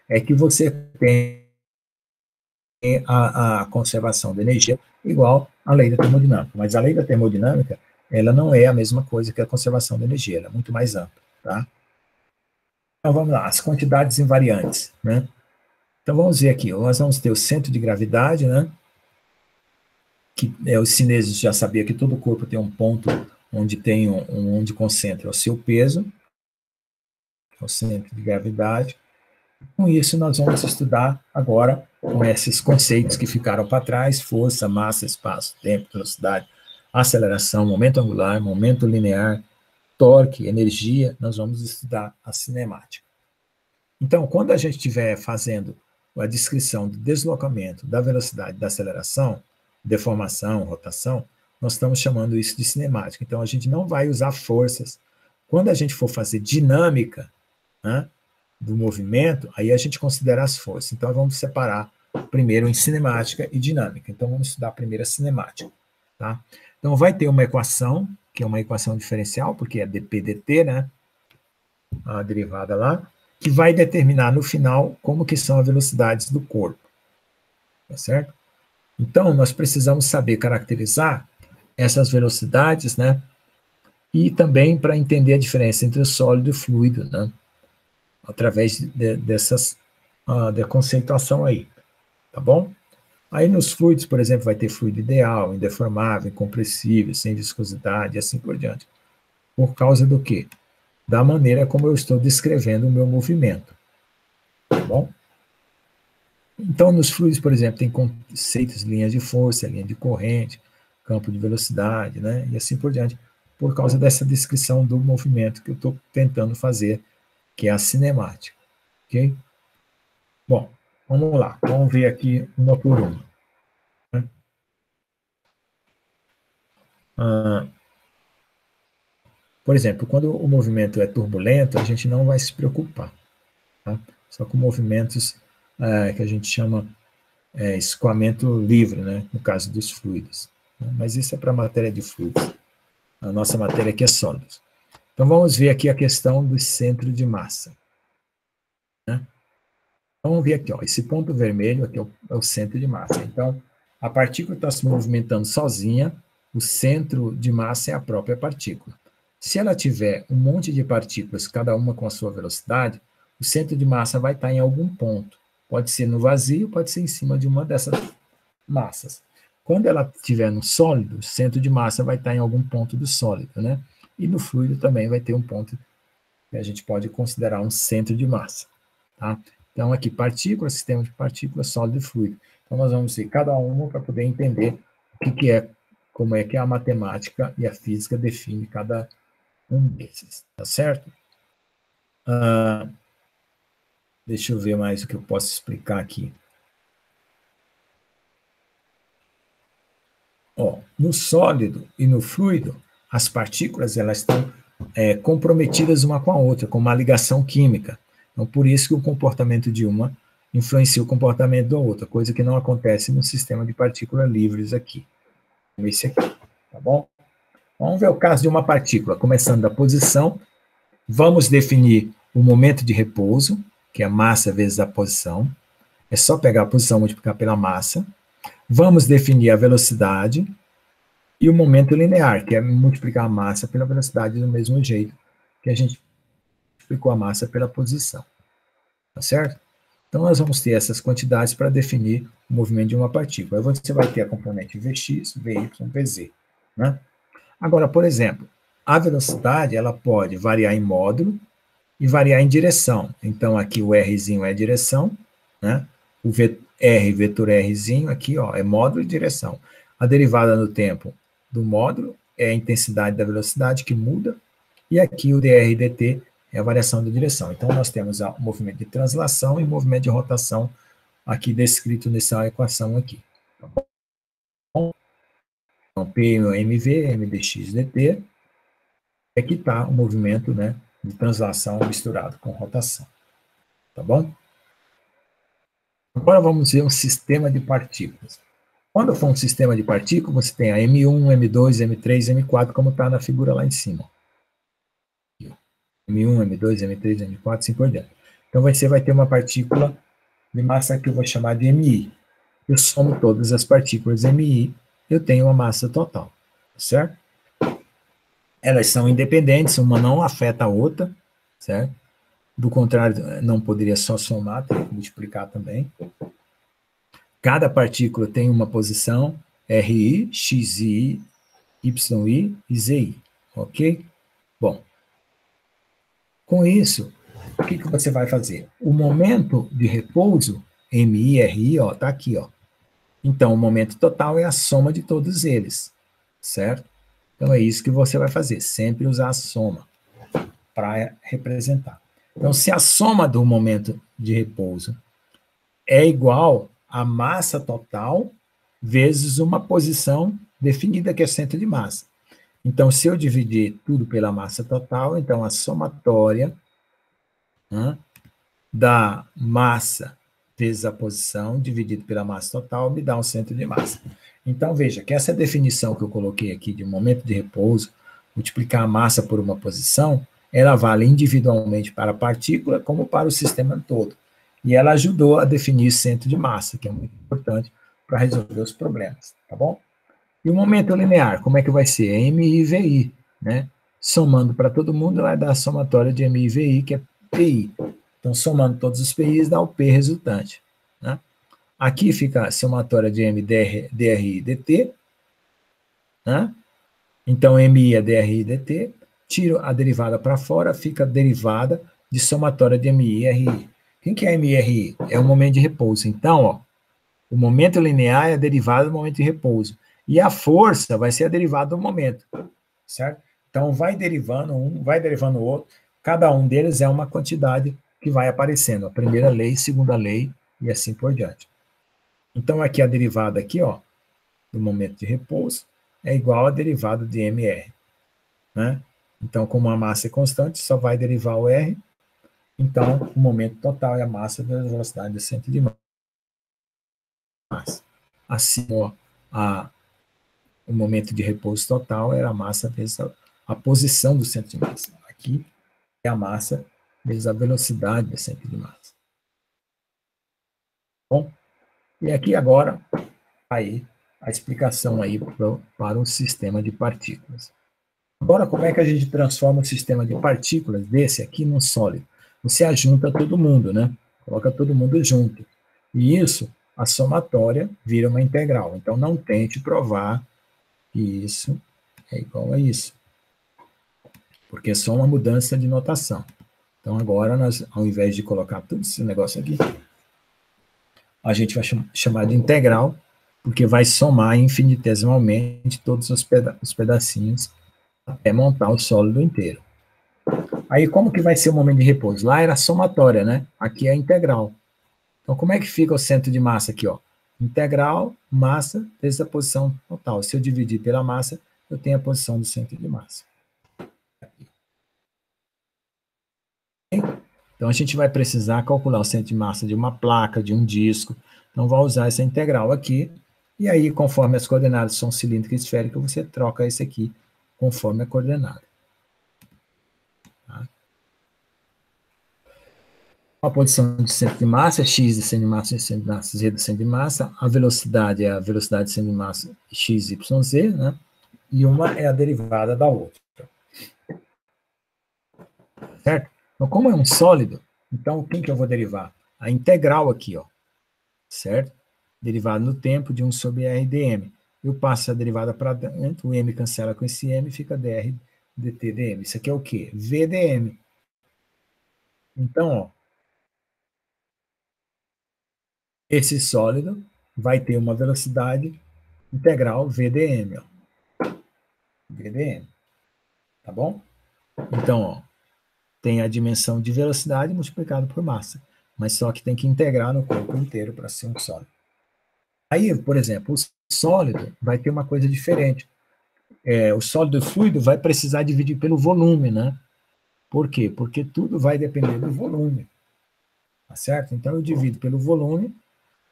é que você tem a conservação da energia igual à lei da termodinâmica. Mas a lei da termodinâmica, ela não é a mesma coisa que a conservação da energia, ela é muito mais ampla, tá? Então, vamos lá, as quantidades invariantes, né? Então, vamos ver aqui, nós vamos ter o centro de gravidade, né? Que os chineses já sabiam que todo corpo tem um ponto onde tem onde concentra o seu peso, o centro de gravidade. Com isso, nós vamos estudar agora com esses conceitos que ficaram para trás: força, massa, espaço, tempo, velocidade, aceleração, momento angular, momento linear, torque, energia. Nós vamos estudar a cinemática. Então, quando a gente estiver fazendo a descrição do deslocamento, da velocidade, da aceleração, deformação, rotação, nós estamos chamando isso de cinemática. Então, a gente não vai usar forças. Quando a gente for fazer dinâmica, né, do movimento, aí a gente considera as forças. Então, vamos separar primeiro em cinemática e dinâmica. Então, vamos estudar primeiro a cinemática. Tá? Então, vai ter uma equação, que é uma equação diferencial, porque é dp/dt, né? A derivada lá, que vai determinar no final como que são as velocidades do corpo. Tá certo? Então, nós precisamos saber caracterizar essas velocidades, né? E também para entender a diferença entre o sólido e o fluido, né? Através dessas da conceituação aí, tá bom? Aí nos fluidos, por exemplo, vai ter fluido ideal, indeformável, incompressível, sem viscosidade, e assim por diante. Por causa do quê? Da maneira como eu estou descrevendo o meu movimento, tá bom? Então, nos fluidos, por exemplo, tem conceitos de linha de força, linha de corrente, campo de velocidade, né? E assim por diante, por causa dessa descrição do movimento que eu estou tentando fazer, que é a cinemática, ok? Bom, Vamos lá, vamos ver aqui uma por uma. Por exemplo, quando o movimento é turbulento, a gente não vai se preocupar. Tá? Só com movimentos que a gente chama escoamento livre, né? No caso dos fluidos. Mas isso é para a matéria de fluidos. A nossa matéria aqui é sólidos. Então, vamos ver aqui a questão do centro de massa. Né? Vamos ver aqui, ó, esse ponto vermelho aqui é o centro de massa. Então, a partícula está se movimentando sozinha, o centro de massa é a própria partícula. Se ela tiver um monte de partículas, cada uma com a sua velocidade, o centro de massa vai estar em algum ponto. Pode ser no vazio, pode ser em cima de uma dessas massas. Quando ela estiver no sólido, o centro de massa vai estar em algum ponto do sólido, né? E no fluido também vai ter um ponto que a gente pode considerar um centro de massa, tá? Então, aqui, partícula, sistema de partículas, sólido e fluido. Então, nós vamos ver cada uma para poder entender o que é, como é que a matemática e a física definem cada um desses, tá certo? Deixa eu ver mais o que eu posso explicar aqui. Ó, no sólido e no fluido, as partículas elas estão comprometidas uma com a outra, com uma ligação química. Então, por isso que o comportamento de uma influencia o comportamento da outra, coisa que não acontece no sistema de partículas livres aqui. Como esse aqui, tá bom? Vamos ver o caso de uma partícula, começando da posição. Vamos definir o momento de repouso, que é a massa vezes a posição. É só pegar a posição e multiplicar pela massa. Vamos definir a velocidade e o momento linear, que é multiplicar a massa pela velocidade do mesmo jeito que a gente multiplicou a massa pela posição. Tá certo? Então, nós vamos ter essas quantidades para definir o movimento de uma partícula. Aí você vai ter a componente Vx, Vy, Vz. Né? Agora, por exemplo, a velocidade ela pode variar em módulo e variar em direção. Então, aqui o Rzinho é a direção, né? O R, vetor Rzinho, aqui ó, é módulo e direção. A derivada no tempo do módulo é a intensidade da velocidade que muda, e aqui o dr e dt é a variação da direção. Então, nós temos o movimento de translação e o movimento de rotação aqui descrito nessa equação aqui. Tá bom? Então, P mv, m dx dt, é que está o movimento, né, de translação misturado com rotação. Tá bom? Agora vamos ver um sistema de partículas. Quando for um sistema de partículas, você tem a M1, M2, M3, M4, como está na figura lá em cima. M1, M2, M3, M4, assim por diante. Então, você vai ter uma partícula de massa que eu vou chamar de MI. Eu somo todas as partículas MI, eu tenho uma massa total, certo? Elas são independentes, uma não afeta a outra, certo? Do contrário, não poderia só somar, teria que multiplicar também. Cada partícula tem uma posição, RI, XI, YI e ZI, ok? Bom, com isso, o que você vai fazer? O momento de repouso, MI, RI, ó, tá aqui, ó. Então, o momento total é a soma de todos eles, certo? Então, é isso que você vai fazer, sempre usar a soma para representar. Então, se a soma do momento de repouso é igual à massa total vezes uma posição definida, que é centro de massa. Então, se eu dividir tudo pela massa total, então a somatória, né, da massa vezes a posição dividido pela massa total me dá um centro de massa. Então, veja que essa definição que eu coloquei aqui de momento de repouso, multiplicar a massa por uma posição, ela vale individualmente para a partícula como para o sistema todo. E ela ajudou a definir centro de massa, que é muito importante para resolver os problemas, tá bom? E o momento linear, como é que vai ser? MI e VI, né? Somando para todo mundo, vai dar a somatória de MI e VI, que é PI. Então, somando todos os PIs, dá o P resultante, né? Aqui fica a somatória de M, DRI e DT, né? Então, MI é DRI e DT, tiro a derivada para fora, fica a derivada de somatória de MI e RI. Quem que é MI e RI? É o momento de repouso. Então, ó, o momento linear é a derivada do momento de repouso. E a força vai ser a derivada do momento, certo? Então, vai derivando um, vai derivando o outro. Cada um deles é uma quantidade que vai aparecendo. A primeira lei, segunda lei e assim por diante. Então, aqui a derivada aqui, ó, do momento de repouso, é igual à derivada de mr, né? Então, como a massa é constante, só vai derivar o R, então o momento total é a massa vezes a velocidade do centro de massa. Assim, ó, o momento de repouso total era a massa vezes a posição do centro de massa. Aqui é a massa vezes a velocidade do centro de massa. Bom, e aqui agora, aí, a explicação aí para o sistema de partículas. Agora, como é que a gente transforma o sistema de partículas desse aqui num sólido? Você ajunta todo mundo, né? Coloca todo mundo junto. E isso, a somatória, vira uma integral. Então, não tente provar que isso é igual a isso. Porque é só uma mudança de notação. Então, agora, nós, ao invés de colocar todo esse negócio aqui, a gente vai chamar de integral, porque vai somar infinitesimalmente todos os pedacinhos até montar o sólido inteiro. Aí, como que vai ser o momento de repouso? Lá era somatória, né? Aqui é integral. Então, como é que fica o centro de massa aqui, ó? Integral, massa, vezes a posição total. Se eu dividir pela massa, eu tenho a posição do centro de massa. Então, a gente vai precisar calcular o centro de massa de uma placa, de um disco. Então, vai usar essa integral aqui. E aí, conforme as coordenadas são cilíndrica e esférica, você troca esse aqui conforme a coordenada. Tá? A posição de centro de massa é x de centro de massa, z do centro de massa. A velocidade é a velocidade de centro de massa x, y, z, né? E uma é a derivada da outra. Certo? Então, como é um sólido, então, quem que eu vou derivar? A integral aqui, ó. Certo? Derivada no tempo de 1 sobre r dm. Eu passo a derivada para dentro, o m cancela com esse m, fica dr dt dm. Isso aqui é o quê? Vdm. Então, ó, esse sólido vai ter uma velocidade integral vdm, ó. Vdm. Tá bom? Então, ó, tem a dimensão de velocidade multiplicado por massa, mas só que tem que integrar no corpo inteiro para ser um sólido. Aí, por exemplo, o sólido vai ter uma coisa diferente. O sólido e o fluido vai precisar dividir pelo volume, né? Por quê? Porque tudo vai depender do volume. Tá certo? Então, eu divido pelo volume,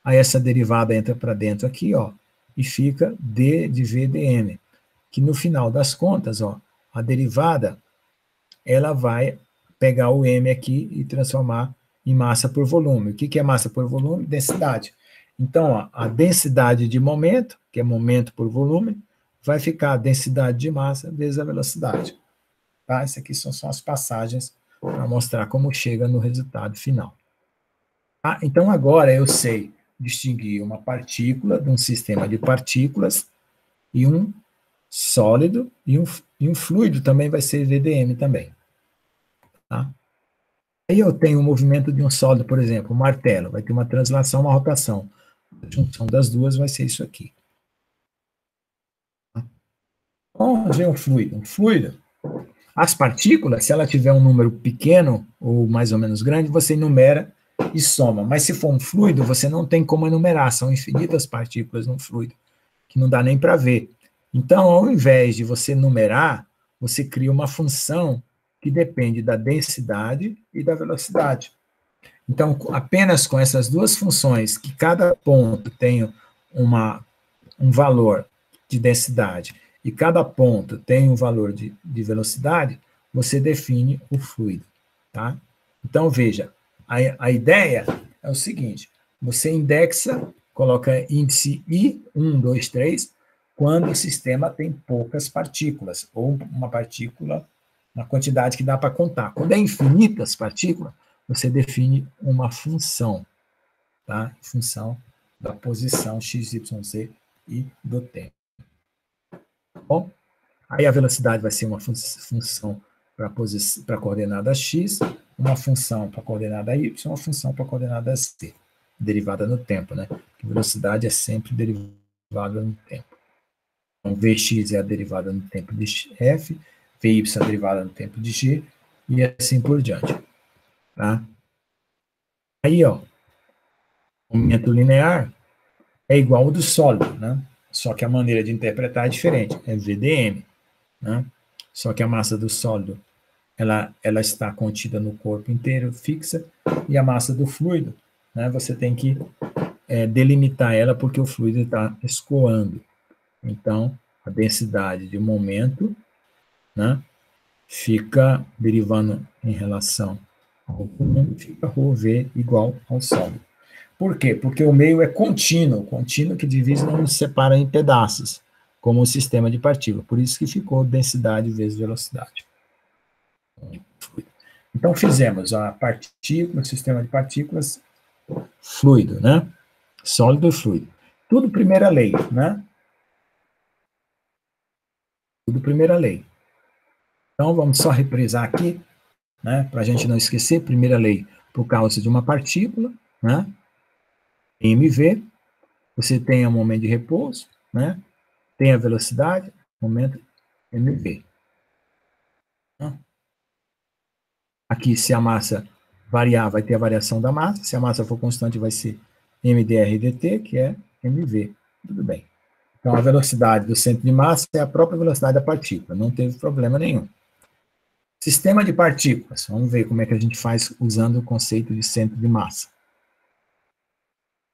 aí essa derivada entra para dentro aqui, ó, e fica d de v dm, que no final das contas, ó, a derivada, ela vai pegar o m aqui e transformar em massa por volume. O que é massa por volume? Densidade. Então, ó, a densidade de momento, que é momento por volume, vai ficar a densidade de massa vezes a velocidade. Tá? Essas aqui são só as passagens para mostrar como chega no resultado final. Tá? Então, agora eu sei distinguir uma partícula de um sistema de partículas e um sólido e um fluido também vai ser VDM também. Tá? Aí eu tenho o movimento de um sólido, por exemplo, um martelo, vai ter uma translação, uma rotação. A junção das duas vai ser isso aqui. Tá? Vamos ver um fluido. Um fluido, as partículas, se ela tiver um número pequeno ou mais ou menos grande, você enumera e soma. Mas se for um fluido, você não tem como enumerar, são infinitas partículas num fluido, que não dá nem para ver. Então, ao invés de você numerar, você cria uma função que depende da densidade e da velocidade. Então, apenas com essas duas funções, que cada ponto tem um valor de densidade e cada ponto tem um valor de velocidade, você define o fluido. Tá? Então, veja, a ideia é o seguinte, você indexa, coloca índice I, 1, 2, 3, quando o sistema tem poucas partículas, ou uma partícula, uma quantidade que dá para contar. Quando é infinitas partículas, você define uma função, tá? Função da posição x, y, z e do tempo. Bom, aí a velocidade vai ser uma função para a coordenada x, uma função para a coordenada y, uma função para a coordenada z, derivada no tempo, né? A velocidade é sempre derivada no tempo. Então, Vx é a derivada no tempo de f, Vy é a derivada no tempo de g, e assim por diante. Tá? Aí, ó, momento linear é igual ao do sólido, né? Só que a maneira de interpretar é diferente, é VDM, né? Só que a massa do sólido, ela está contida no corpo inteiro, fixa, e a massa do fluido, né? Você tem que delimitar ela porque o fluido está escoando. Então, a densidade de momento, né, fica derivando em relação ao volume, fica ρV igual ao sólido. Por quê? Porque o meio é contínuo que divide não nos separa em pedaços, como o sistema de partículas. Por isso que ficou densidade vezes velocidade. Então, fizemos a partícula, o sistema de partículas, fluido, né? Sólido e fluido. Tudo primeira lei, né? Tudo primeira lei. Então, vamos só reprisar aqui, né? Para a gente não esquecer, primeira lei, por causa de uma partícula, né? mv, você tem o momento de repouso, né? Tem a velocidade, momento mv. Aqui, se a massa variar, vai ter a variação da massa, se a massa for constante, vai ser mdr/dt, que é mv. Tudo bem. Então, a velocidade do centro de massa é a própria velocidade da partícula, não teve problema nenhum. Sistema de partículas, vamos ver como é que a gente faz usando o conceito de centro de massa.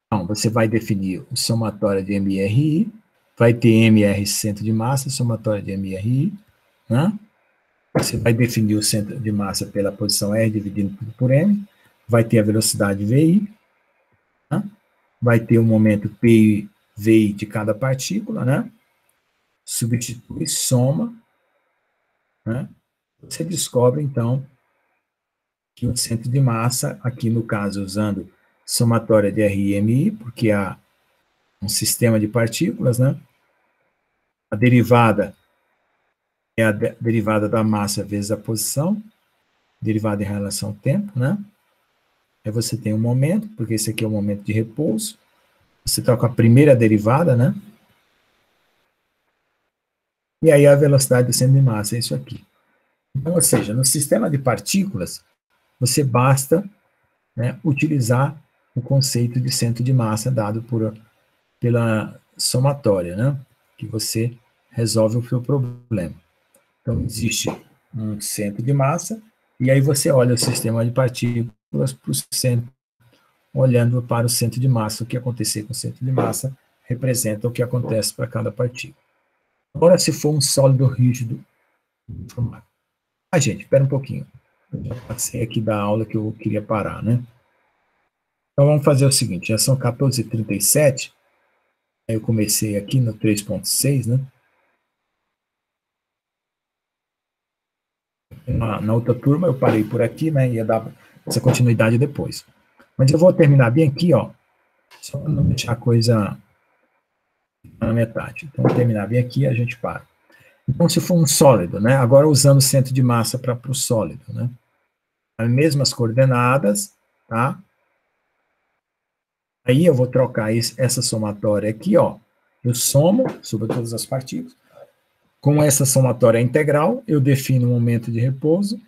Então, você vai definir o somatório de MRI, vai ter MR centro de massa, somatório de MRI, né? Você vai definir o centro de massa pela posição R dividido por M, vai ter a velocidade VI, né? Vai ter o momento P e VI de cada partícula, né? Substitui, soma, né? Você descobre, então, que o centro de massa, aqui no caso, usando somatória de RI e MI, porque há um sistema de partículas, né? A derivada é a derivada da massa vezes a posição, derivada em relação ao tempo, né? Aí você tem um momento, porque esse aqui é o momento de repouso. Você troca a primeira derivada, né? E aí a velocidade do centro de massa é isso aqui. Então, ou seja, no sistema de partículas, você basta, né, utilizar o conceito de centro de massa dado pela somatória, né? Que você resolve o seu problema. Então, existe um centro de massa, e aí você olha o sistema de partículas para o centro, olhando para o centro de massa. O que acontecer com o centro de massa representa o que acontece para cada partícula. Agora, se for um sólido rígido, gente, espera um pouquinho. Eu já passei aqui da aula que eu queria parar, né? Então, vamos fazer o seguinte, já são 14h37, eu comecei aqui no 3.6, né? Na outra turma eu parei por aqui, né? Ia dar essa continuidade depois. Mas eu vou terminar bem aqui, ó, só para não deixar a coisa na metade. Então, vou terminar bem aqui e a gente para. Então, se for um sólido, né? Agora usando o centro de massa para o sólido, né? As mesmas coordenadas, tá? Aí eu vou trocar essa somatória aqui, ó. Eu somo sobre todas as partículas. Com essa somatória integral, eu defino o momento de repouso,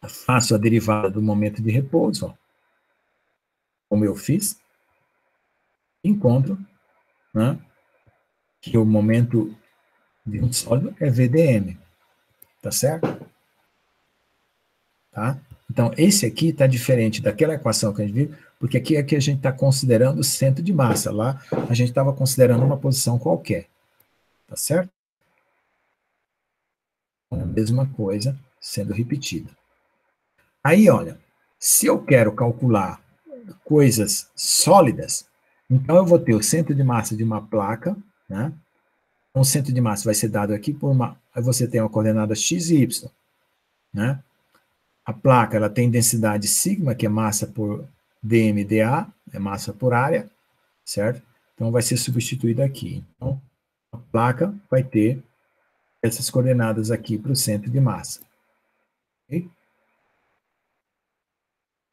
faço a derivada do momento de repouso, ó, como eu fiz, encontro, né, que o momento de um sólido é VDM, tá certo? Tá? Então, esse aqui está diferente daquela equação que a gente viu, porque aqui é que a gente está considerando o centro de massa, lá a gente estava considerando uma posição qualquer, tá certo? A mesma coisa sendo repetida. Aí, olha, se eu quero calcular coisas sólidas, então eu vou ter o centro de massa de uma placa, né? O centro de massa vai ser dado aqui por uma... Aí você tem uma coordenada x e y, né? A placa, ela tem densidade sigma, que é massa por dmdA, é massa por área, certo? Então, vai ser substituído aqui. Então, a placa vai ter essas coordenadas aqui para o centro de massa. Okay?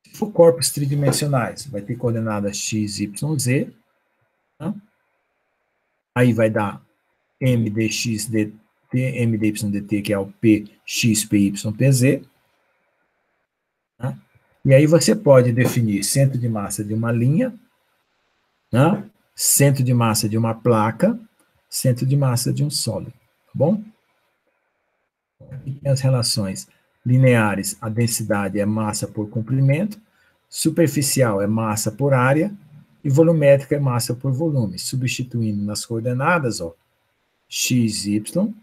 Se for corpos tridimensionais, vai ter coordenadas x, y, z. Tá? Aí vai dar mdx dt, mdy dt, que é o px, py, pz. Tá? E aí você pode definir centro de massa de uma linha, né? Centro de massa de uma placa, centro de massa de um sólido, tá bom? Aqui tem as relações lineares, a densidade é massa por comprimento, superficial é massa por área, e volumétrica é massa por volume, substituindo nas coordenadas, ó, x, y,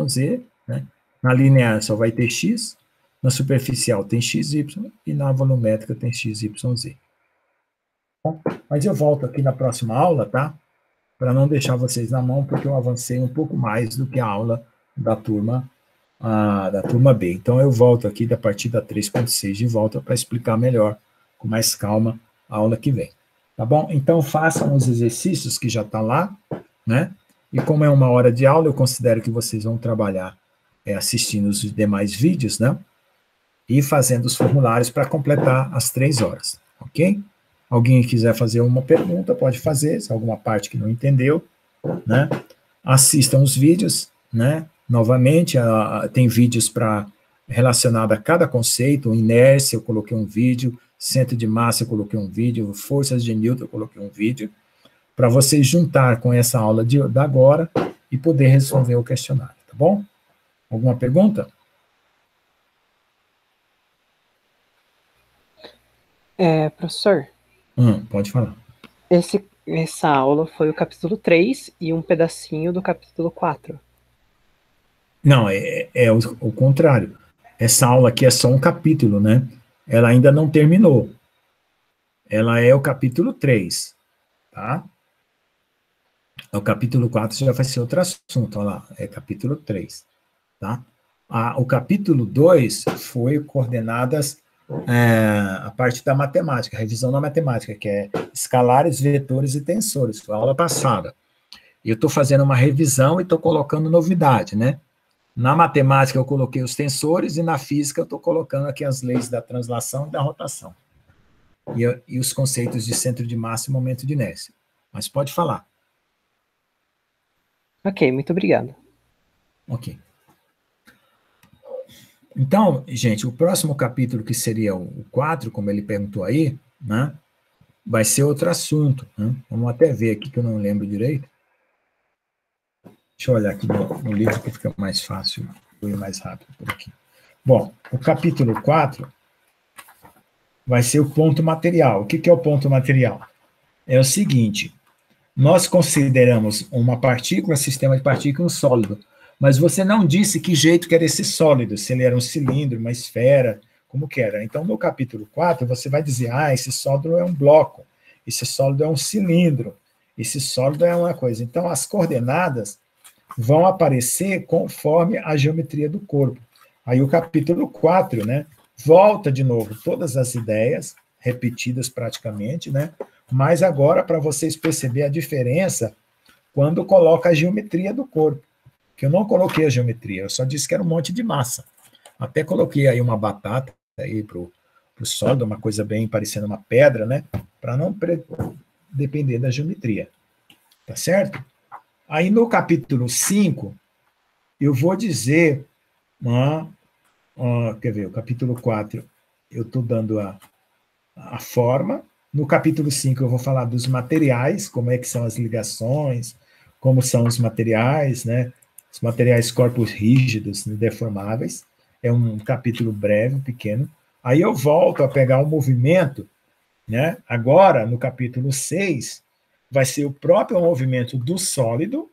z, né? Na linear só vai ter x, na superficial tem x, y, e na volumétrica tem x, y, z. Bom, mas eu volto aqui na próxima aula, tá? Para não deixar vocês na mão, porque eu avancei um pouco mais do que a aula da turma B. Então, eu volto aqui da partida 3.6 de volta para explicar melhor, com mais calma, a aula que vem. Tá bom? Então, façam os exercícios que já está lá, né? E como é 1 hora de aula, eu considero que vocês vão trabalhar assistindo os demais vídeos, né? E fazendo os formulários para completar as 3 horas, ok? Alguém quiser fazer uma pergunta, pode fazer, se alguma parte que não entendeu, né? Assistam os vídeos, né? Novamente, tem vídeos relacionados a cada conceito, inércia, eu coloquei um vídeo, centro de massa, eu coloquei um vídeo, forças de Newton, eu coloquei um vídeo, para vocês juntar com essa aula da agora e poder resolver o questionário, tá bom? Alguma pergunta? Professor, pode falar. Essa aula foi o capítulo 3 e um pedacinho do capítulo 4. Não, é o contrário. Essa aula aqui é só um capítulo, né? Ela ainda não terminou. Ela é o capítulo 3, tá? O capítulo 4 já vai ser outro assunto, olha lá, é capítulo 3, tá? O capítulo 2 foi coordenadas a parte da matemática, a revisão da matemática, que é escalares, vetores e tensores, foi a aula passada. Eu estou fazendo uma revisão e estou colocando novidade, né? Na matemática eu coloquei os tensores e na física eu estou colocando aqui as leis da translação e da rotação. E os conceitos de centro de massa e momento de inércia. Mas pode falar. Ok, muito obrigado. Ok. Então, gente, o próximo capítulo, que seria o 4, como ele perguntou aí, né, vai ser outro assunto. Né? Vamos até ver aqui, que eu não lembro direito. Deixa eu olhar aqui no livro, que fica mais fácil, vou ir mais rápido por aqui. Bom, o capítulo 4 vai ser o ponto material. O que é o ponto material? É o seguinte, nós consideramos uma partícula, sistema de partículas, um sólido, mas você não disse que jeito que era esse sólido, se ele era um cilindro, uma esfera, como que era. Então, no capítulo 4, você vai dizer, esse sólido é um bloco, esse sólido é um cilindro, esse sólido é uma coisa. Então, as coordenadas vão aparecer conforme a geometria do corpo. Aí o capítulo 4, né, volta de novo todas as ideias, repetidas praticamente, né, mas agora para vocês perceberem a diferença quando coloca a geometria do corpo. Que eu não coloquei a geometria, eu só disse que era um monte de massa. Até coloquei aí uma batata aí pro sólido, uma coisa bem parecendo uma pedra, né, para não depender da geometria. Tá certo? Aí no capítulo 5, eu vou dizer, quer ver, o capítulo 4, eu estou dando a forma. No capítulo 5, eu vou falar dos materiais, como é que são as ligações, como são os materiais, né? Os materiais corpos rígidos, deformáveis. É um capítulo breve, pequeno. Aí eu volto a pegar o movimento, né? Agora, no capítulo 6, vai ser o próprio movimento do sólido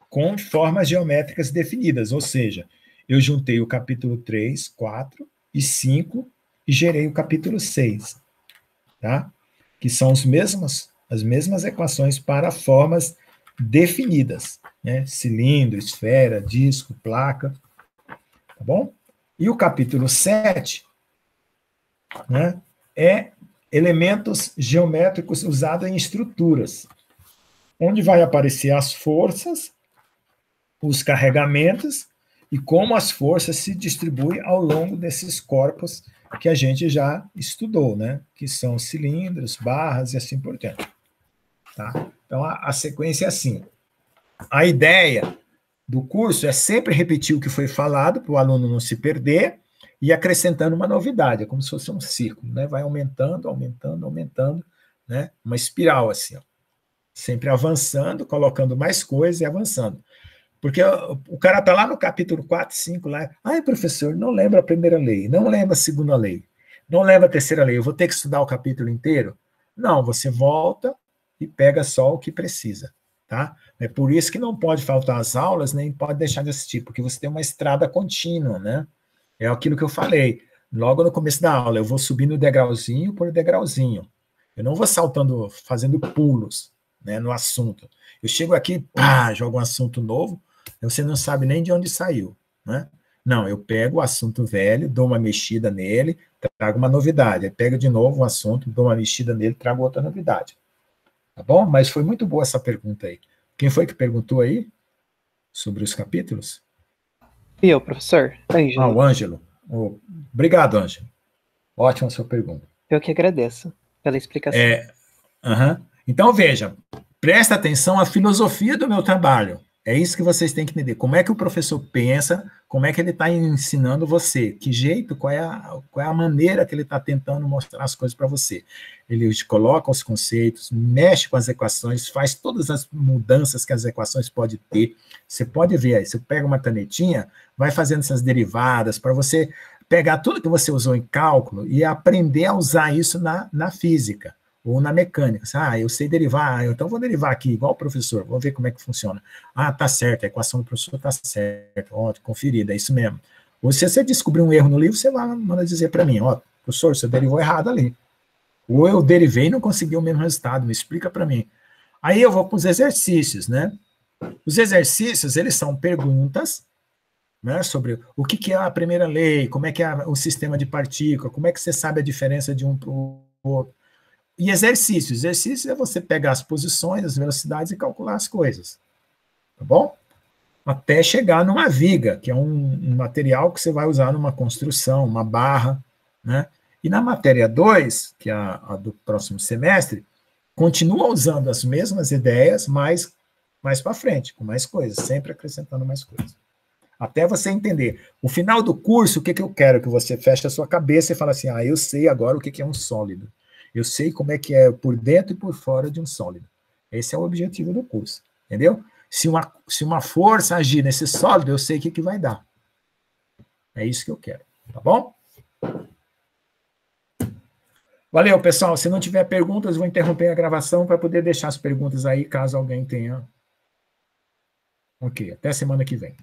com formas geométricas definidas, ou seja, eu juntei o capítulo 3, 4 e 5 e gerei o capítulo 6, tá? Que são as mesmas equações para formas definidas, né? Cilindro, esfera, disco, placa, tá bom? E o capítulo 7, né, é elementos geométricos usados em estruturas, onde vai aparecer as forças, os carregamentos e como as forças se distribuem ao longo desses corpos que a gente já estudou, né? Que são cilindros, barras e assim por diante. Tá? Então, a sequência é assim. A ideia do curso é sempre repetir o que foi falado, para o aluno não se perder, e acrescentando uma novidade, é como se fosse um círculo, né? Vai aumentando, aumentando, aumentando, né? Uma espiral assim, ó. Sempre avançando, colocando mais coisas e avançando. Porque o cara está lá no capítulo 4, 5, lá, ai, professor, não lembra a primeira lei, não lembra a segunda lei, não lembra a terceira lei, eu vou ter que estudar o capítulo inteiro? Não, você volta e pega só o que precisa, tá? É por isso que não pode faltar as aulas, nem pode deixar de assistir, porque você tem uma estrada contínua, né? É aquilo que eu falei, logo no começo da aula, eu vou subindo degrauzinho por degrauzinho, eu não vou saltando, fazendo pulos, né, no assunto. Eu chego aqui, pá, jogo um assunto novo, você não sabe nem de onde saiu, né? Não, eu pego o assunto velho, dou uma mexida nele, trago uma novidade. Aí pego de novo o assunto, dou uma mexida nele, trago outra novidade. Tá bom? Mas foi muito boa essa pergunta aí. Quem foi que perguntou aí sobre os capítulos? E eu, professor? Ângelo. Ah, o Ângelo. Obrigado, Ângelo. Ótima a sua pergunta. Eu que agradeço pela explicação. Então, veja, presta atenção à filosofia do meu trabalho. É isso que vocês têm que entender. Como é que o professor pensa, como é que ele está ensinando você, que jeito, qual é a maneira que ele está tentando mostrar as coisas para você. Ele coloca os conceitos, mexe com as equações, faz todas as mudanças que as equações podem ter. Você pode ver aí, você pega uma canetinha, vai fazendo essas derivadas para você pegar tudo que você usou em cálculo e aprender a usar isso na física ou na mecânica. Eu sei derivar, então vou derivar aqui, igual o professor, vou ver como é que funciona. Tá certo, a equação do professor tá certa, conferida, é isso mesmo. Ou se você descobrir um erro no livro, você manda dizer para mim, professor, você derivou errado ali. Ou eu derivei e não consegui o mesmo resultado, me explica para mim. Aí eu vou para os exercícios, né? Os exercícios, eles são perguntas, né, sobre o que é a primeira lei, como é que é o sistema de partícula, como é que você sabe a diferença de um para o outro. E exercício. Exercício é você pegar as posições, as velocidades e calcular as coisas. Tá bom? Até chegar numa viga, que é um material que você vai usar numa construção, uma barra, né? E na matéria 2, que é a do próximo semestre, continua usando as mesmas ideias, mas mais para frente, com mais coisas, sempre acrescentando mais coisas. Até você entender. O final do curso, o que eu quero? Que você feche a sua cabeça e fale assim, eu sei agora o que é um sólido. Eu sei como é que é por dentro e por fora de um sólido. Esse é o objetivo do curso, entendeu? Se uma força agir nesse sólido, eu sei o que vai dar. É isso que eu quero, tá bom? Valeu, pessoal. Se não tiver perguntas, vou interromper a gravação para poder deixar as perguntas aí, caso alguém tenha. Ok, até semana que vem.